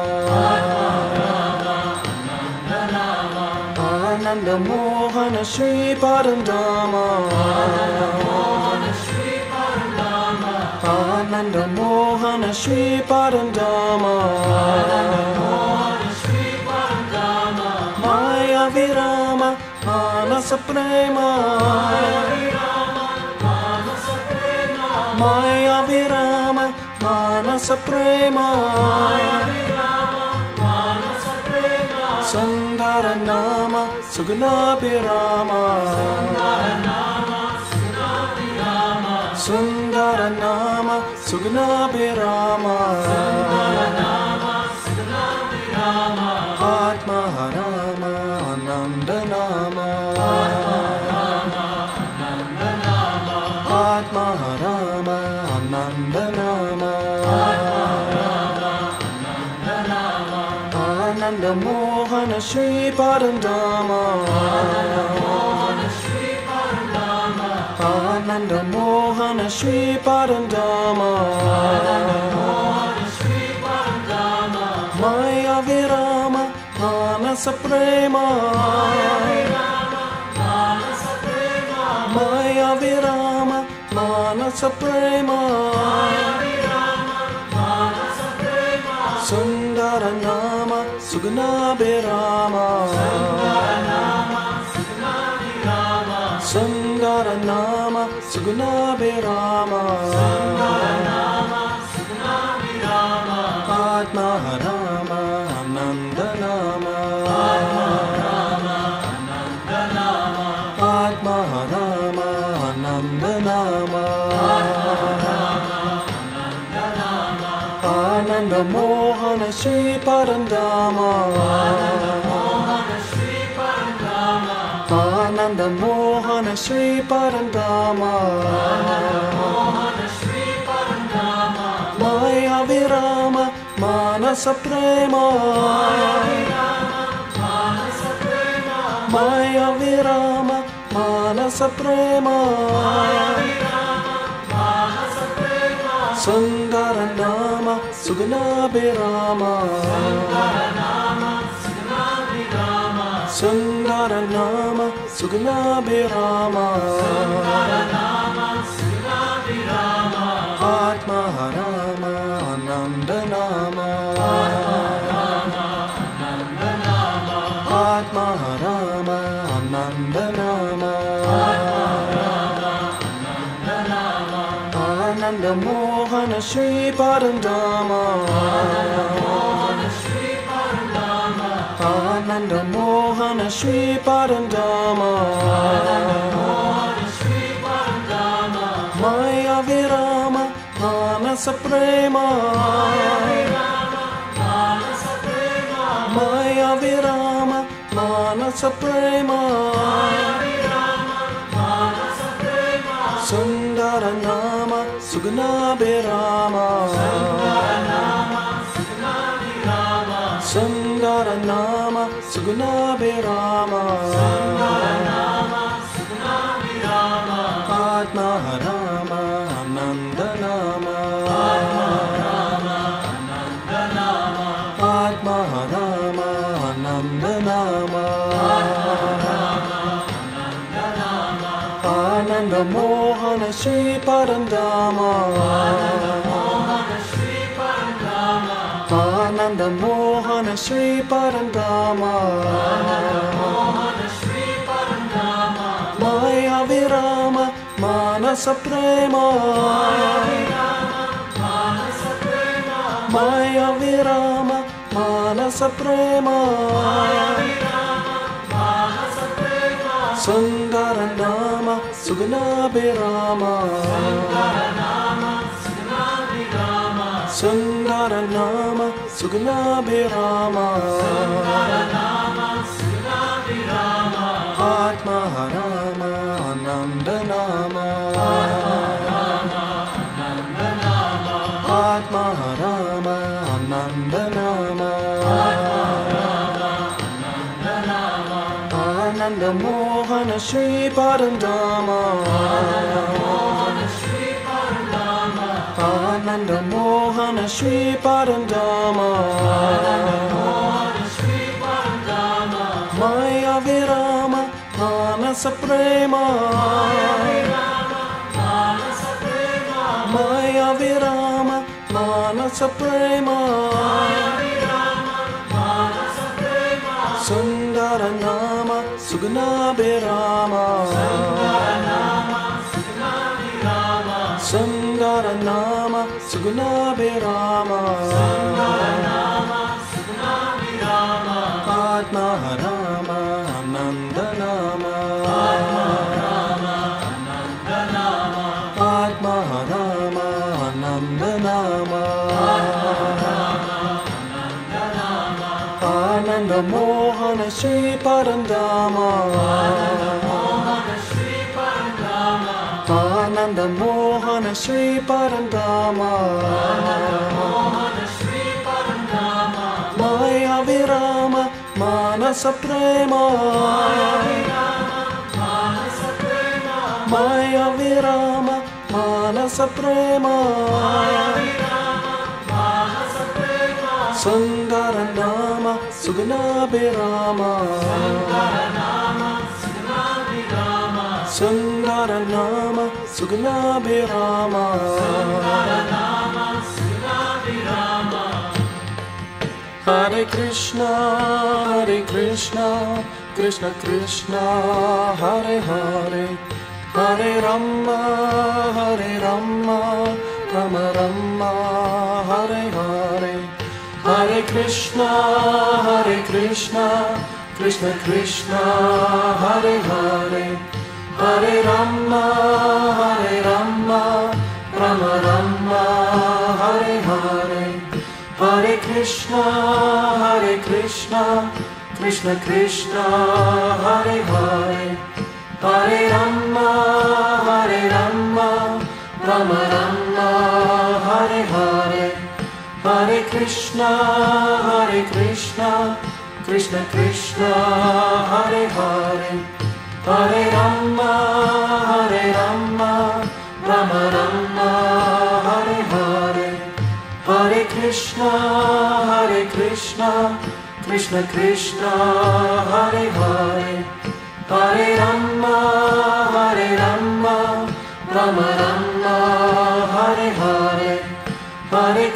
Ananda Mohana Shri Parandama, Ananda Mohana Shri Parandama, Maya Virama Manasa Prema, Maya Virama Manasa Prema, Sundara Nama Suguna Virama, Sundara Nama Suguna Virama, Shri Parandama Ananda Mohana Shri Parandama Maya Virama Manasa Prema Maya Virama Manasa Prema Sundara Nama Sugna Birama Sundara Nama Sugna Birama Atma Rama Ananda Nama Atma Rama Ananda Nama Ananda Mohana Shri Parandama Ananda Mohana Shri Parandama Maya Virama Manasa Prema Maya Virama Manasa Prema Sundara Nama Sugna Birama Sundara Nama Sugna Birama Atma Rama Ananda Nama Atma Rama Ananda Nama Ananda Mohana Shri Parandama Ananda Mohana Shri Parandama Maya Virama Manasa Prema Maya Virama Manasa Prema Sundara Nama Sugna Birama Sundara Nama Sugna Birama Atma Rama Ananda Nama Atma Rama Ananda Nama Ananda Mohana Shri Parandama Ananda Mohana Shri Parandama Maya Virama Manasa Prema Maya Virama Manasa Prema Sundara Nama Sugna Birama Sundara Nama Sugna Birama Atma Rama Ananda Nama Atma Rama Ananda Nama Ananda Mohana Shri Parandama Ananda Mohana Shri Parandama Maya Virama Manasa Prema Maya Virama Manasa Prema Sundara Nama Sugna Birama Sundara Nama Sugna Birama Atma Rama Ananda Nama Atma Rama Ananda Nama Ananda Mohana Shri Parandama Ananda Mohana Shri Parandama Maya Virama Manasa Manasa Prema Maya Virama Manasa Prema Sundara Nama Sugna Virama Sundara Nama Sugna Virama Hare Krishna Krishna Krishna Hare Hare Hare Rama Rama Rama Hare Hare Hare Krishna Krishna Krishna Hare Hare Hare Rama Rama Rama Hare Hare Hare Krishna Krishna Hare Hare Hare Rama Rama Rama Hare Hare Hare Krishna Krishna Hare Hare Hare Rama Rama Rama Hare Hare Hare Krishna Krishna Hare Hare Hare Rama Rama Rama Hare Hare Hare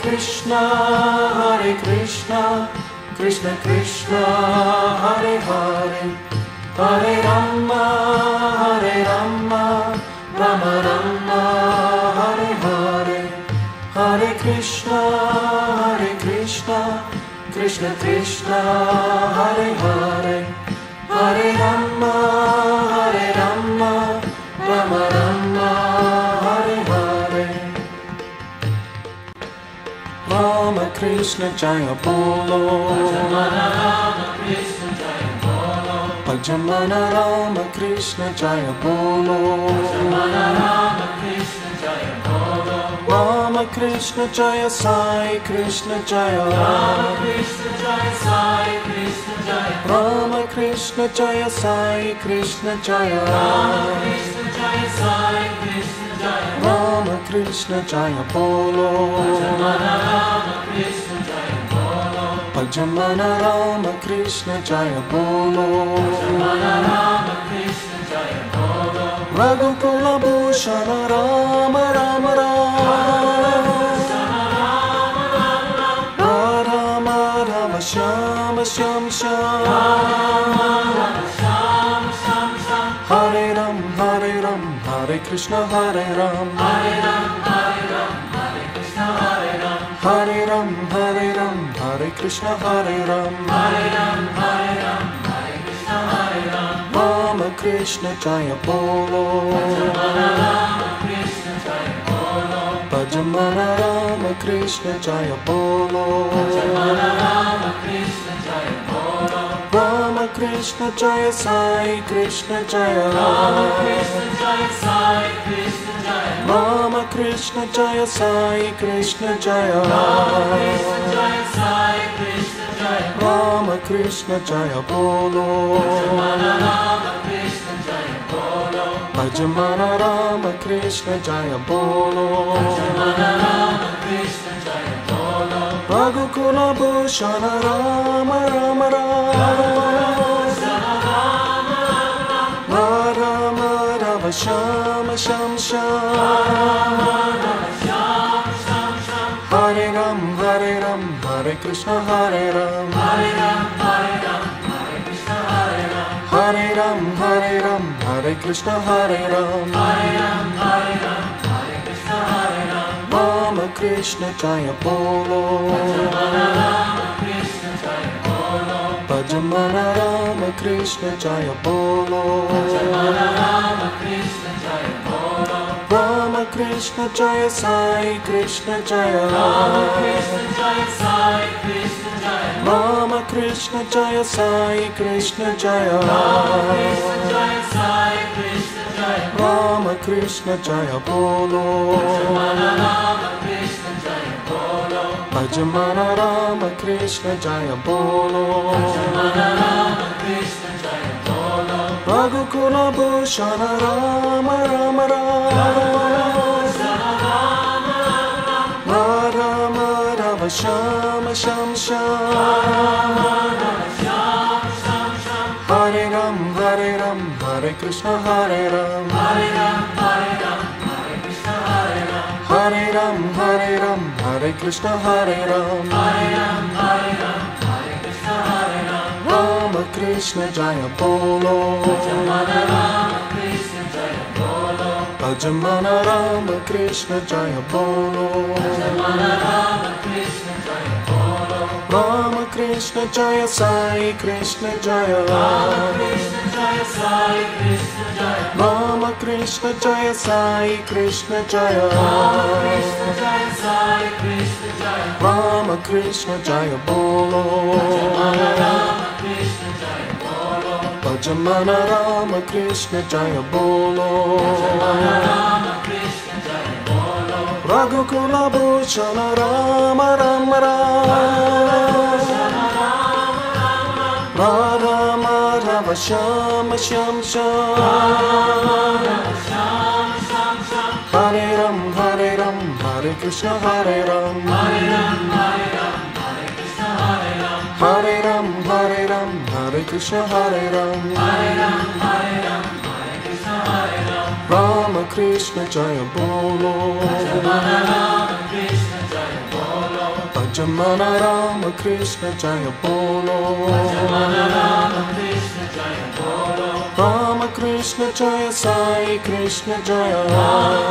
Krishna Krishna Hare Hare Hare Rama Rama Rama Hare Hare Hare Krishna Krishna Hare Hare Hare Rama Rama Rama Hare Hare Rama Krishna Jaya Bolo Bhajamana Rama Krishna Jaya Bolo Rama Krishna Jaya Sai Krishna Jaya Rama Krishna Jaya Sai Krishna Jaya Rama Krishna Jaya Sai Krishna Jaya Rama Krishna Jaya Bolo Bhajamana Rama Krishna Jaya Bolo Raghukula Bhushana Rama Rama Rama Rama Shama Shama Shama Hare Ram Hare Krishna Hare Ram Hare Ram Hare Krishna Hare Ram Rama Krishna Jaya Bolo Bhajamana Rama Krishna Jaya Bolo Rama Krishna Jaya Sai Krishna Jaya Rama Krishna Jaya Sai Krishna Jaya Rama Krishna Jaya Bolo Bhajamana Rama Krishna Jaya Bolo Raghukula Bhushana Rama Rama Rama Shama Shama Hare Ram Hare Krishna Hare Ram Hare Ram Hare Krishna Hare Ram Rama Krishna Jaya Bolo Bhajamana Rama Krishna Jaya Bolo Rama Krishna Jaya Sai Krishna Jaya Rama Krishna Jaya Sai Krishna Jaya Rama Krishna Jaya Bolo Bhajamana Rama Krishna Jaya Bolo Krishna Jaya Bolo. Raghukula Bhushana Rama Rama Radha Madhava Shama Sham Sham Hare Ram Hare Ram Hare Krishna Hare Ram Hare Ram Hare Ram Hare Krishna Hare Ram Hare Ram Hare Ram Hare Krishna Hare Ram Hare Ram Hare Ram Hare Krishna Hare Ram Rama Krishna Jaya Bolo Jamana Rama Krishna Jaya Bolo. Bhajamana Rama Krishna Jaya Bolo Jamana Rama Krishna Jaya Bolo. Rama Krishna Jaya Sai Krishna Jaya Krishna Jaya Sai Krishna Jaya. Rama Krishna Jaya Sai Krishna Jaya Krishna Jaya Sai Krishna Jaya. Rama Krishna Jaya Bolo Rama Krishna Jaya Bolo. Bhajamana Rama Krishna Jaya Bolo Rama Krishna Jaya Bolo. Raghukula Bhushana Rama Rama Radha Madhava Shama Sham Sham Hare Ram Hare Ram Hare Krishna Hare Ram Hare Ram Hare Ram Hare Krishna Hare Ram Hare Ram Hare Ram Hare Krishna Hare Ram Hare Ram Hare Ram Hare Krishna Hare Ram. Rama Krishna Jaya Bolo Jamana Rama Krishna Jaya Bolo. Bhajamana Rama Krishna Jaya Bolo Jamana Rama Krishna Jaya Bolo. Rama Krishna Jaya Sai Krishna Jaya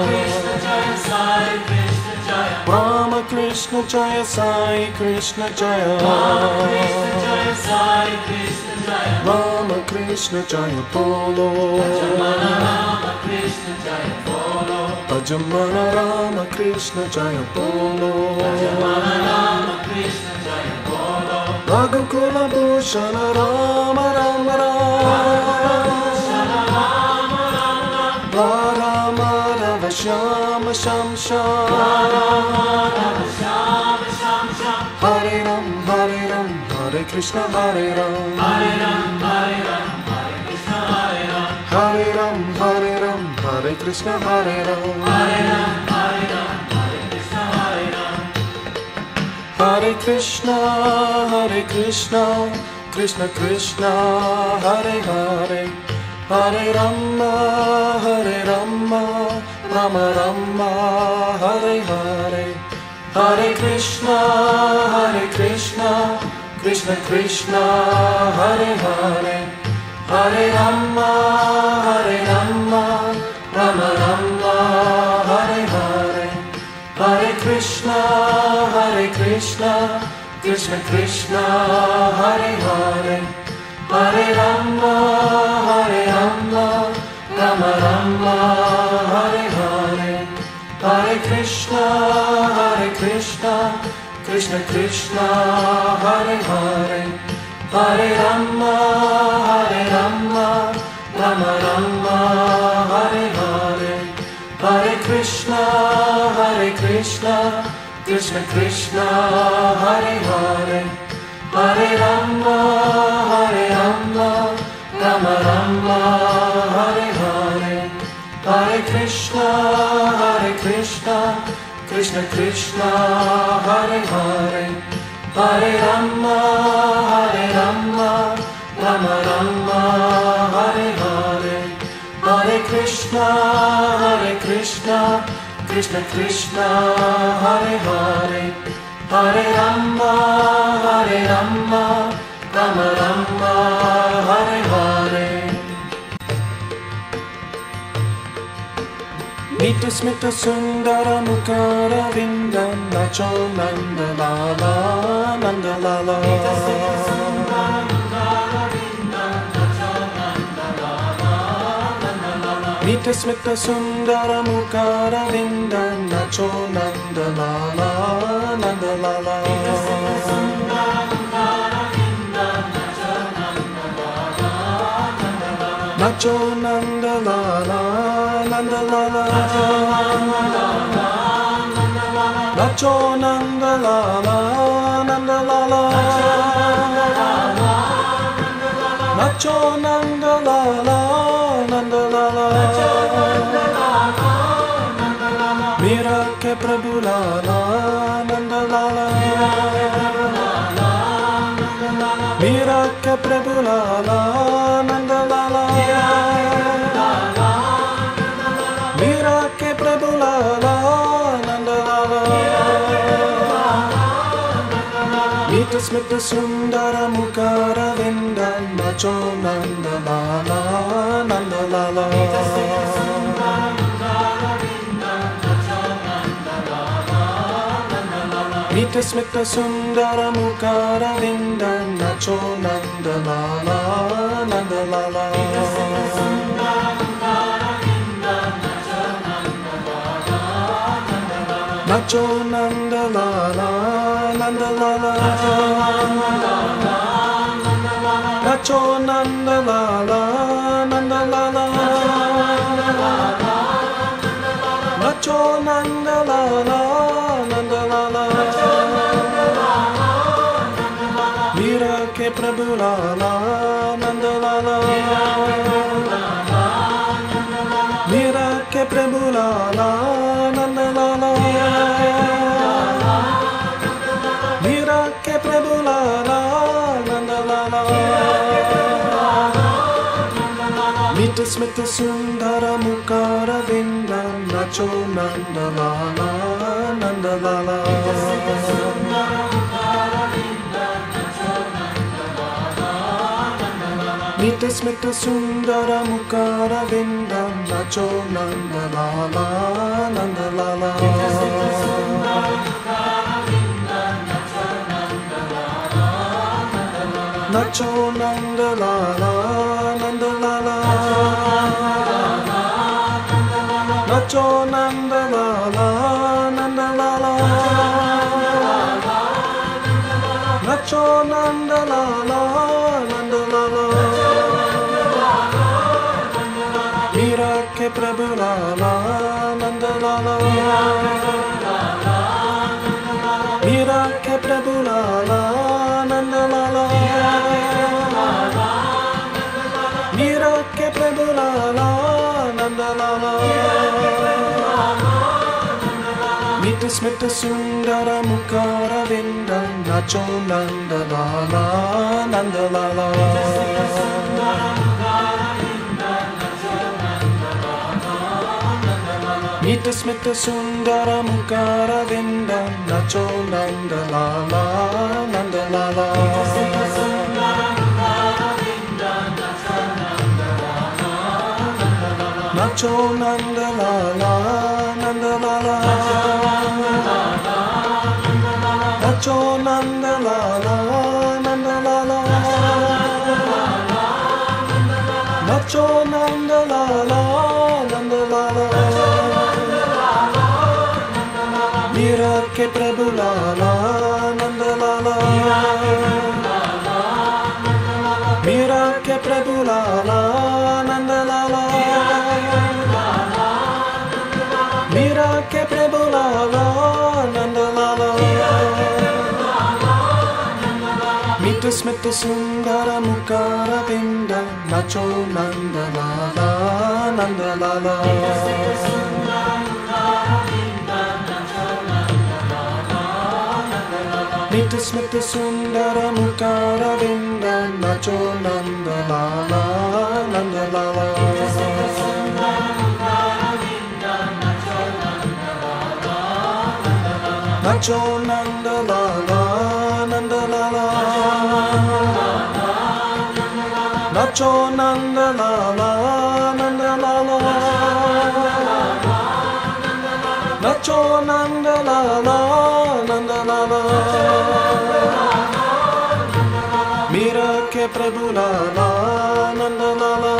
Krishna Jaya Sai Krishna Jaya. Rama Krishna Jaya Sai Krishna Jaya Krishna Jaya Sai Krishna Jaya. Rama Krishna Jaya Bolo Jamana Rama Krishna Jaya Bolo. Bhajamana Rama Krishna Jaya Bolo Jamana Rama Krishna Jaya Bolo. Raghukula Bhushana Rama Rama Radha Madhava Shama Sham Sham Hare Ram Hare Ram Hare Krishna Hare Ram Hare Ram Hare Ram Hare Krishna Hare Ram Hare Ram Hare Ram Hare Krishna Hare Ram Hare Ram Hare Ram Hare Krishna Hare Ram. Hare Krishna Krishna Krishna Hare Hare Hare Rama Rama Rama Hare Hare Hare Krishna Krishna Krishna Hare Hare Hare Rama Rama Rama Hare Hare Hare Krishna Krishna Krishna Hare Hare Hare Rama Rama Rama Hare Hare Hare Krishna Krishna Krishna Hare Hare Hare Rama Rama Rama Hare Hare Hare Krishna Krishna Hare Hare Hare Rama Rama Rama Hare Hare Hare Krishna Krishna Hare Hare Hare Rama Rama Rama Hare Hare Hare Krishna Krishna Hare Hare Hare Rama Rama Rama Hare Hare Nita Smita Sundara Mukara Vindam Nacho Nandalala Nandalala Nita Smita Sundara Mukara Vindam Nacho Nandalala Nandalala Nacho Nandalala Nandalala Nacho Nandalala Nandalala Nacho Nanda Lala, Nanda Lala, Mira ke Prabhu Lala, Nanda Lala, Mira ke Prabhu Lala, Nanda Lala, Mira ke Prabhu Lala, Nanda Lala, Mita Smita Sundara Mukara Vinda, Nacho Nanda Lala, Nanda Lala, Mita Smita Sundara Mukara Vinda, Nacho Nanda Lala, Nanda Lala, Nacho Nanda Lala, Nanda Lala, Nacho Nanda Lala, Nanda Lala, Nacho Nanda Lala, Nanda Lala, Mira ke Prabhu Lala, Nanda Lala, Mira ke Prabhu Lala, Nanda Lala, Mira ke Prabhu Lala, Nanda Lala, Mita Smita Sundara Mukara Vinda, Nacho Nanda Lala, Nanda Lala, Mita Smita Sundara Mukara Vinda, Nacho Nanda Lala, Nanda Lala, Nacho Nanda Lala, Nanda Lala, Nacho Nanda Lala, Nanda Lala, Nacho Nanda Lala, Nanda Lala, Mira ke Prabhu Lala, Nanda Lala, Mira ke Prabhu Lala, Nanda Lala, Mira ke Prabhu Lala, Nanda Lala, Mita Smita Sundara Mukara Vinda, Nacho Nanda Lala, Nanda Lala, Mita Smita Sundara Mukara Vinda, Nacho Nanda Lala, Nanda Lala, Nacho Nanda Lala, Nanda Lala, Nacho Nanda Lala, Nanda Lala, Nacho Nanda Lala, Nanda Lala, Mira ke Prabhu Lala, Nanda Lala, Mira ke Prabhu Lala, Nanda Lala, Mira ke Prabhu Lala, Nanda Lala, Mita Smita Sundara Mukara Vinda, Nacho Nanda Lala, Nanda Lala, Mita Smita Sundara Mukara Vinda, Nacho Nanda Lala, Nanda Lala, Nacho Nanda Lala, Nanda Lala, Nacho Nanda Lala, Nanda Lala, Nacho Nanda Lala, Nanda Lala, Mira ke Prabhu Lala, Nanda Lala,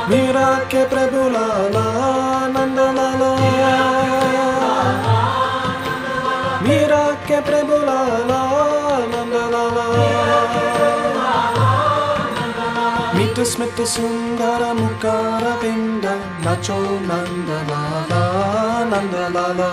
Mira ke Prabhu Lala, Nanda Lala, Mira ke Prabhu Lala, Nanda Lala, Mita Smita Sundara Mukara Vinda, Nacho Nanda Lala, Nanda Lala,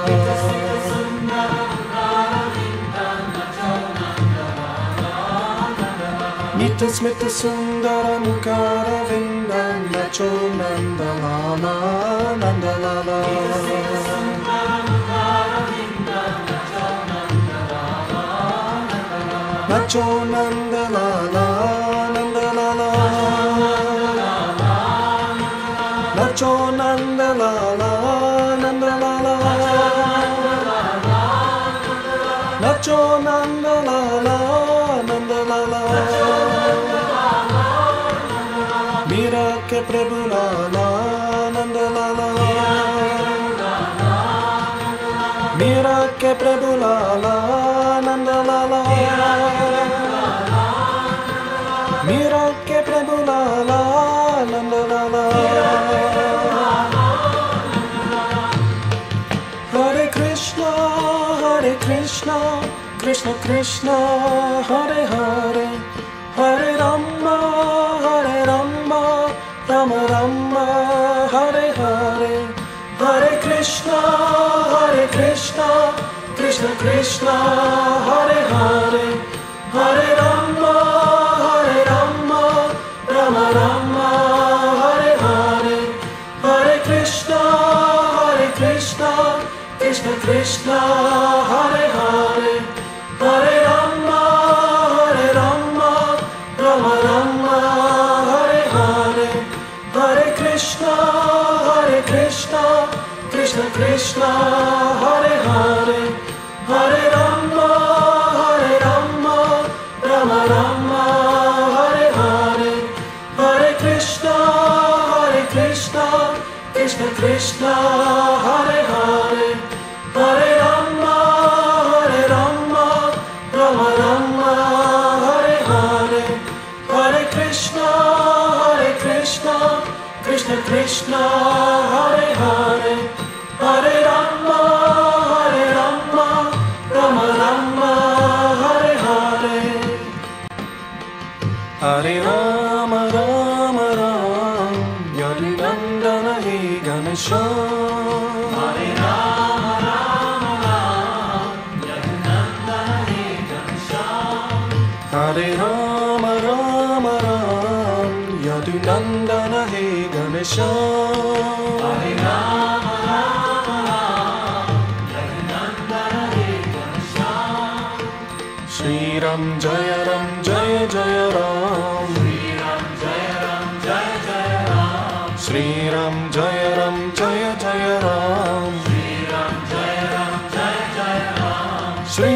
Smit सुंदर मुखार विंदम नचो नंदलाला नंदलाला नचो नंदलाला नंदलाला नचो नंदलाला नंदलाला नचो नंदलाला नंदलाला मीरा के प्रभु लाला नंदलाला मीरा के प्रभु लाला नंदलाला मीरा के प्रभु लाला नंदलाला हरे कृष्णा कृष्ण कृष्ण हरे हरे हरे राम राम राम हरे हरे हरे कृष्ण कृष्ण कृष्ण हरे हरे हरे राम राम राम हरे हरे हरे कृष्ण कृष्ण कृष्ण हरे हरे हरे राम राम राम हरे हरे हरे कृष्ण कृष्ण हरे हरे हरे राम राम राम हरे हरे हरे कृष्ण कृष्ण हरे हरे हरे राम राम हरे हरे हरे कृष्ण कृष्ण हरे हरे हरे राम राम हरे हरे हरे राम राम यदुनंदन हे घनश्याम हरे राम यदुनंदन हे घनश्याम हरे राम यदुनंदन हे घनश्याम हरे राम यदुनंदन हे घनश्याम श्री राम जय राम श्री राम जय राम जय राम श्री राम जय राम जय राम श्री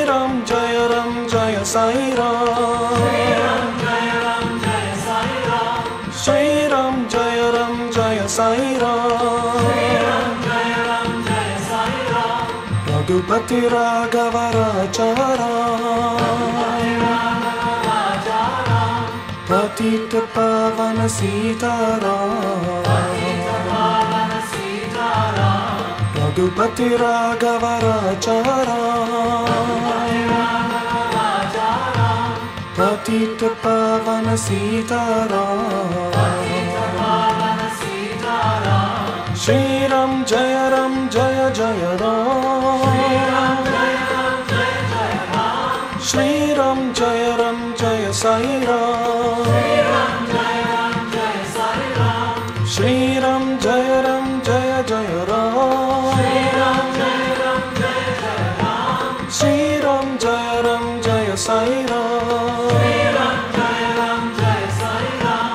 राम जय राम जय साई राम श्री राम जय राम जय साई राम रघुपति राघव राजा पतित पावन सीताराम रघुपति राघव राजा पतित पावन सीताराम श्री राम जय राम जय राम श्री राम जय साई राम श्री राम जय राम श्री राम जय साई राम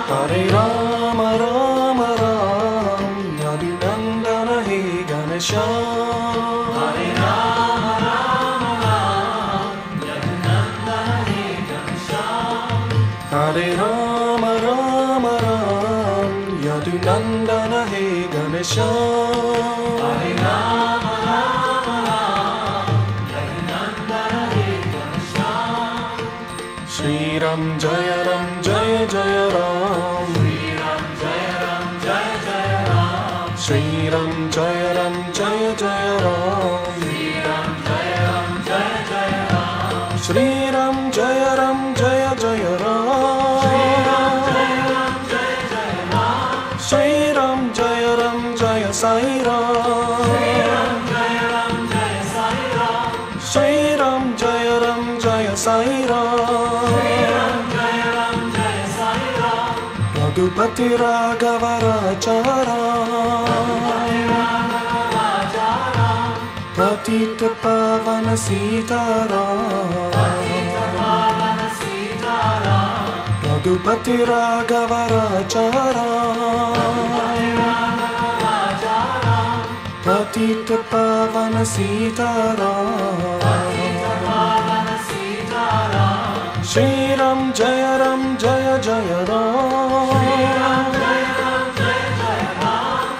हरे राम यदुनंदन हे घनश्याम हरे राम यदुनंदन हे घनश्याम हरे राम यदुनंदन हे घनश्याम हरे राम यदुनंदन हे घनश्याम श्री राम जय राम श्री राम जय राम जय राम श्री राम जय राम जय राम श्री राम जय Sai Ram Sai Ram, Raghupati Raghava Raja Ram, Patita Pavana Sita Ram, Raghupati Raghava Raja Ram, Patita Pavana Sita Ram, Shri Ram Jaya Ram Jaya Jaya Ram,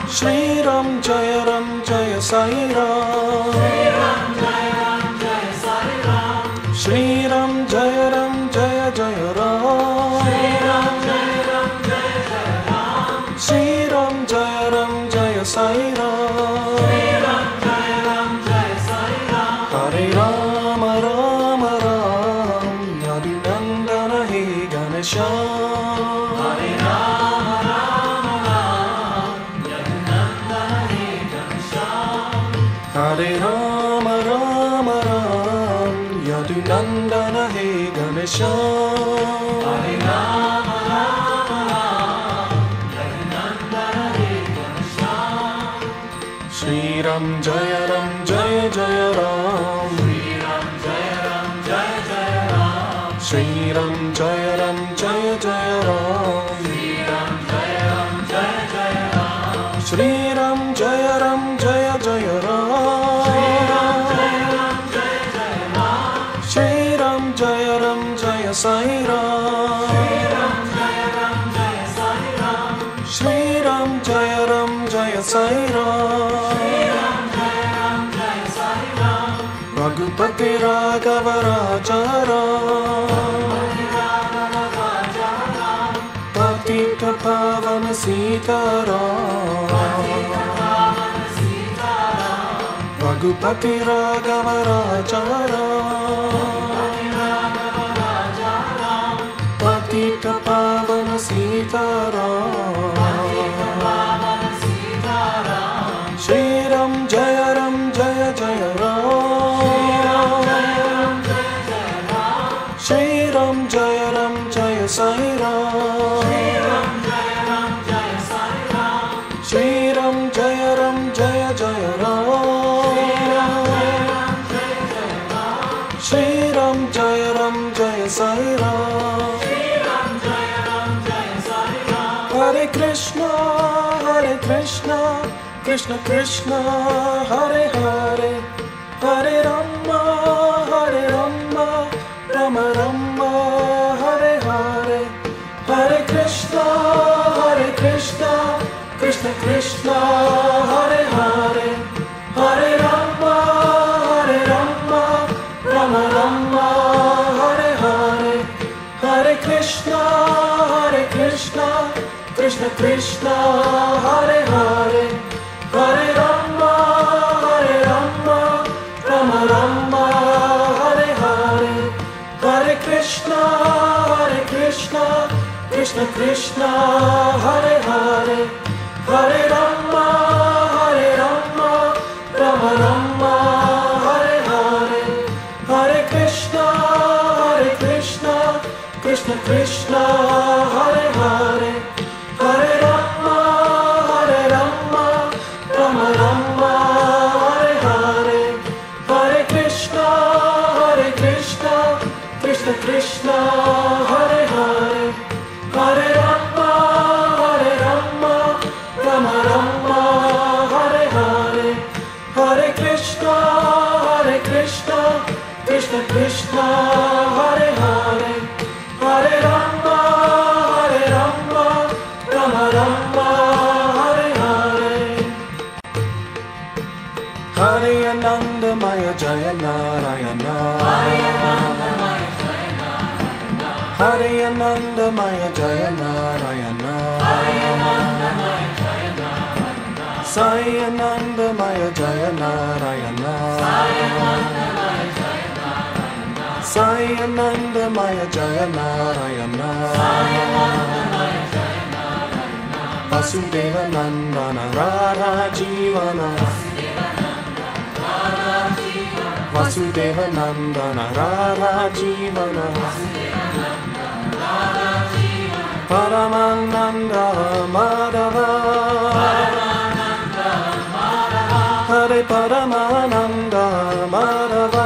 Shri Ram Jaya Ram Jaya Sai Ram, Shri Ram Jaya Ram Jaya Jaya Ram, Shri Ram Jaya Ram Jaya Sai Ram, Hare Rama Rama Ram Yadunandana He Ganesha, Hare Rama Rama Ram Yadunandana He Ganesha, Hare Rama Rama Ram Yadunandana He Ganesha, Hare Rama Rama Ram Yadunandana He Ganesha, Shri Ram Jaya Ram Jaya Jaya Ram, Shri Ram Jaya Ram Jaya Jaya Ram, Shri Ram Jaya Ram Jaya Jaya Ram, Shri Ram Jaya Ram Jaya Sai Ram, Shri Ram Jaya Ram Jaya Sai Ram, Raghupati Raghava Raja Ram, Patita Pavana Sita Ram, Raghupati Raghava Raja Ram, Patita Pavana Sita Ram, Shri Ram Jaya Ram Jaya Jaya Ram, Shri Ram Jaya Ram Jaya Sai Ram, Shri Ram Jaya Ram Jaya Jaya Ram, Shri Ram Jaya Ram Jaya Sai Ram, Hare Krishna Krishna Krishna Hare Hare, Hare Rama Rama Rama Hare Hare, Hare Krishna Krishna Krishna Hare Hare, Hare Rama Rama Rama Hare Hare, Hare Krishna Krishna Krishna Hare Hare, Hare Rama Rama Rama Hare Hare, Hare Krishna Krishna Krishna Hare Hare, Hare Rama Rama Rama Hare Hare, Hare Krishna Krishna Krishna Hare Hare, Hare Rama Rama Rama Hare Hare, Hare Krishna Krishna Krishna Hare Hare, Hare Rama Rama Rama Hare Hare, Hare Krishna Krishna Krishna Hare Hare, Hare Rama Rama Rama Hare Hare, Hare Ananda Maya Jaya Narayana, Hare Ananda Maya Jaya Narayana, Sai Ananda Maya Jaya Narayana, Sai Ananda Maya Jaya Narayana, Vasudeva Nandana Radha Jivana, Vasudevanandana Radha Jivana Paramananda Madhava Hare Paramananda Madhava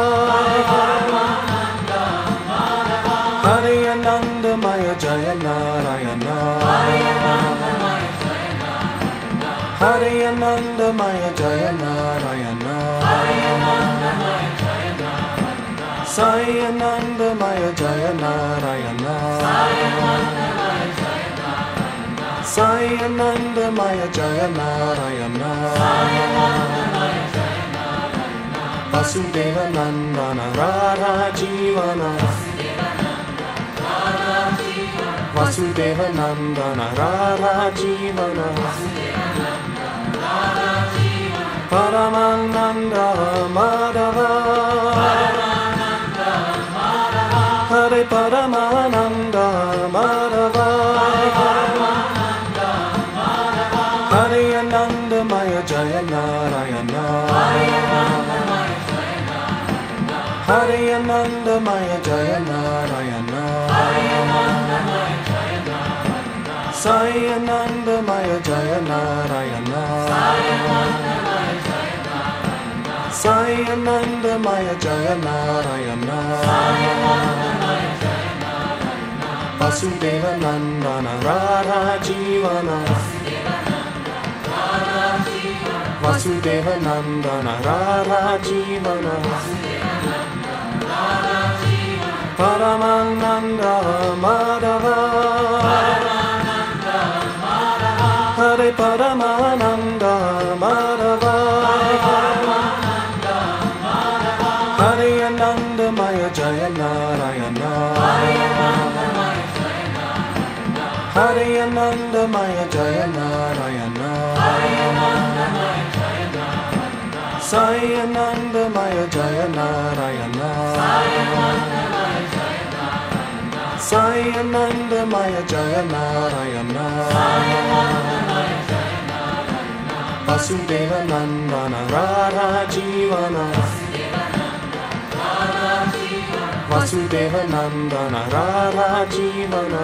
Hare Ananda Maya Jaya Narayana Hare Ananda Maya Jaya Narayana Sai Ananda Maya Jaya Narayana Sai Ananda Maya Jaya Narayana Vasudevanandana Radha Jivana Vasudevanandana Radha Jivana Paramananda Madhava Hare Paramananda Madhava Hare Ananda Maya Jaya Narayana Hare Ananda Maya Jaya Narayana Sai Ananda Maya Jaya Narayana Sai Ananda Maya Jaya Narayana Vasudevanandana Radha Jivana Vasudevanandana Radha Jivana Paramananda Madhava Hare Paramananda Madhava Hare Ananda Maya Jaya Narayana Hare Ananda Maya Jaya Narayana Sai Ananda Maya Jaya Narayana Sai Ananda Maya Jaya Narayana Vasudevanandana Radha Jivana Vasudevanandana Radha Jivana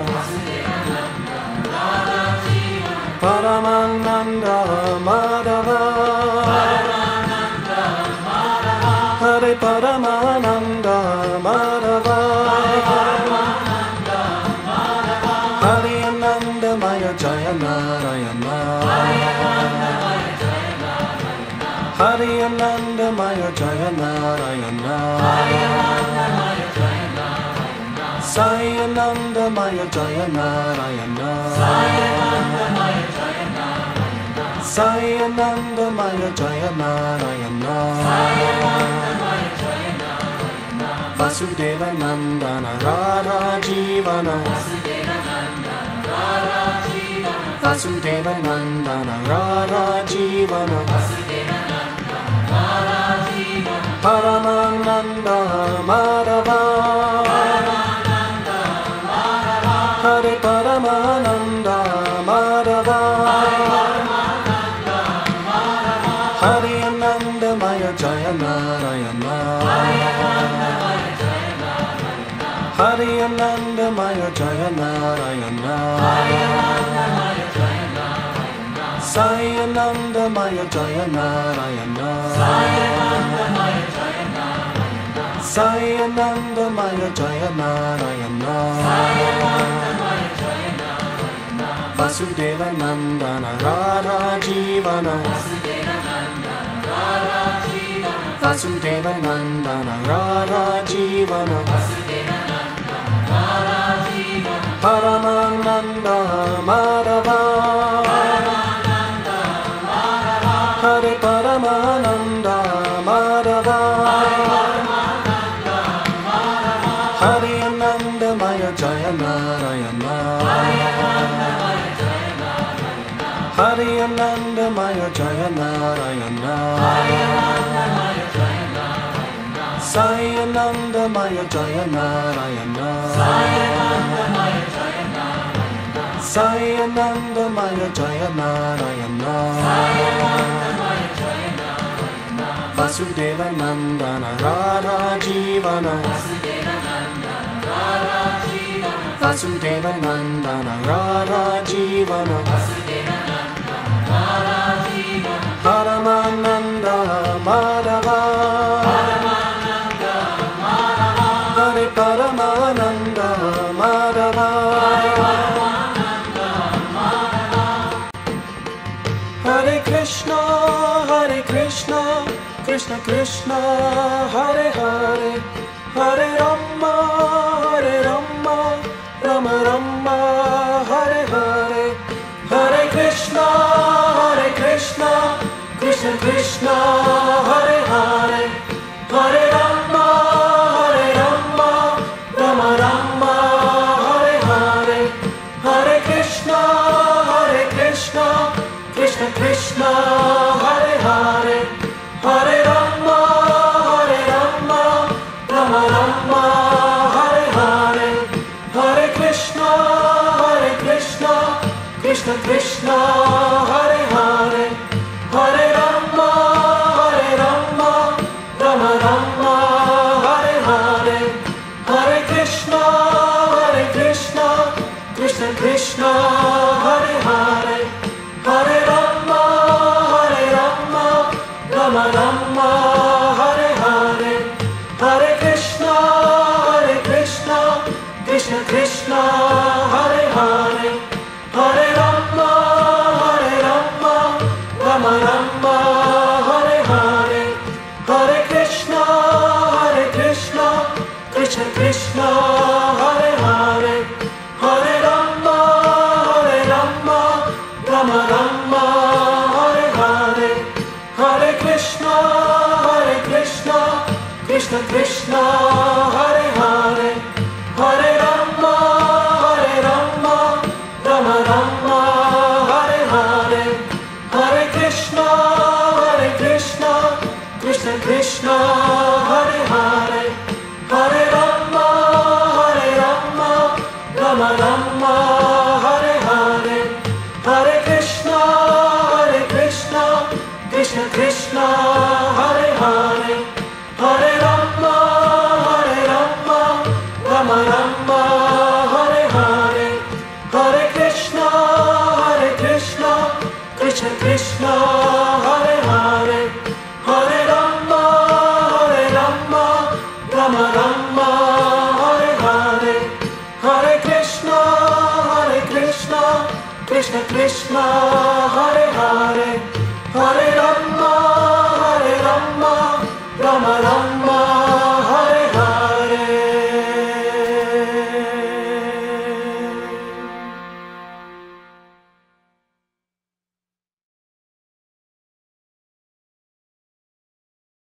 Paramananda Madhava Hare Paramananda Madhava Hare Ananda Maya Jaya Narayana Hare Ananda Maya Jaya Narayana Sai Ananda Maya Jaya Narayana Sai Ananda Maya Jaya Narayana Vasudevanandana Radha Jivana Vasudevanandana Radha Jivana Paramananda Madhava Hare Paramananda Madhava Hare Ananda Maya Jaya Narayana Hare Ananda Maya Jaya Narayana Sai Ananda Maya Jaya Narayana Sai Ananda Maya Jaya Narayana Vasudevanandana Radha Jivana Vasudevanandana Radha Jivana Paramananda Madhava Hare Paramananda Madhava Hare Ananda Maya Jaya Narayana Hare Ananda Maya Jaya Narayana Sai Ananda Maya Jaya Narayana Sai Ananda Maya Jaya Narayana Vasudevanandana Radha Jivana Vasudevanandana Radha Jivana Paramananda Madhava Hare Paramananda Madhava Hare Krishna Krishna Krishna Hare Hare Hare Rama Rama Rama Hare Hare Hare Krishna Krishna Krishna Hare Hare Hare Rama Rama Rama Hare Hare Hare Krishna Krishna Krishna Hare Hare Hare Rama Rama Rama Hare Hare Hare Krishna Krishna Krishna Hare Hare Hare Rama Rama Rama Hare Hare Hare Krishna Krishna Krishna Hare Hare Hare Rama Rama Rama Hare Hare Hare Krishna Krishna Krishna Hare Hare Hare Rama Rama Rama Hare Hare Hare Krishna Krishna Krishna Hare Hare Hare Rama Rama Rama Hare Hare Hare Krishna Krishna Krishna Hare Hare Hare Rama Rama Rama Hare Hare Hare Krishna Krishna Krishna Hare Hare Hare Rama Rama Rama Hare Hare Hare Krishna Krishna Krishna Hare Hare Hare Rama Rama Rama Hare Hare Hare Krishna Krishna Krishna Hare Hare Hare Rama Rama Rama Hare Hare Hare Krishna Krishna Krishna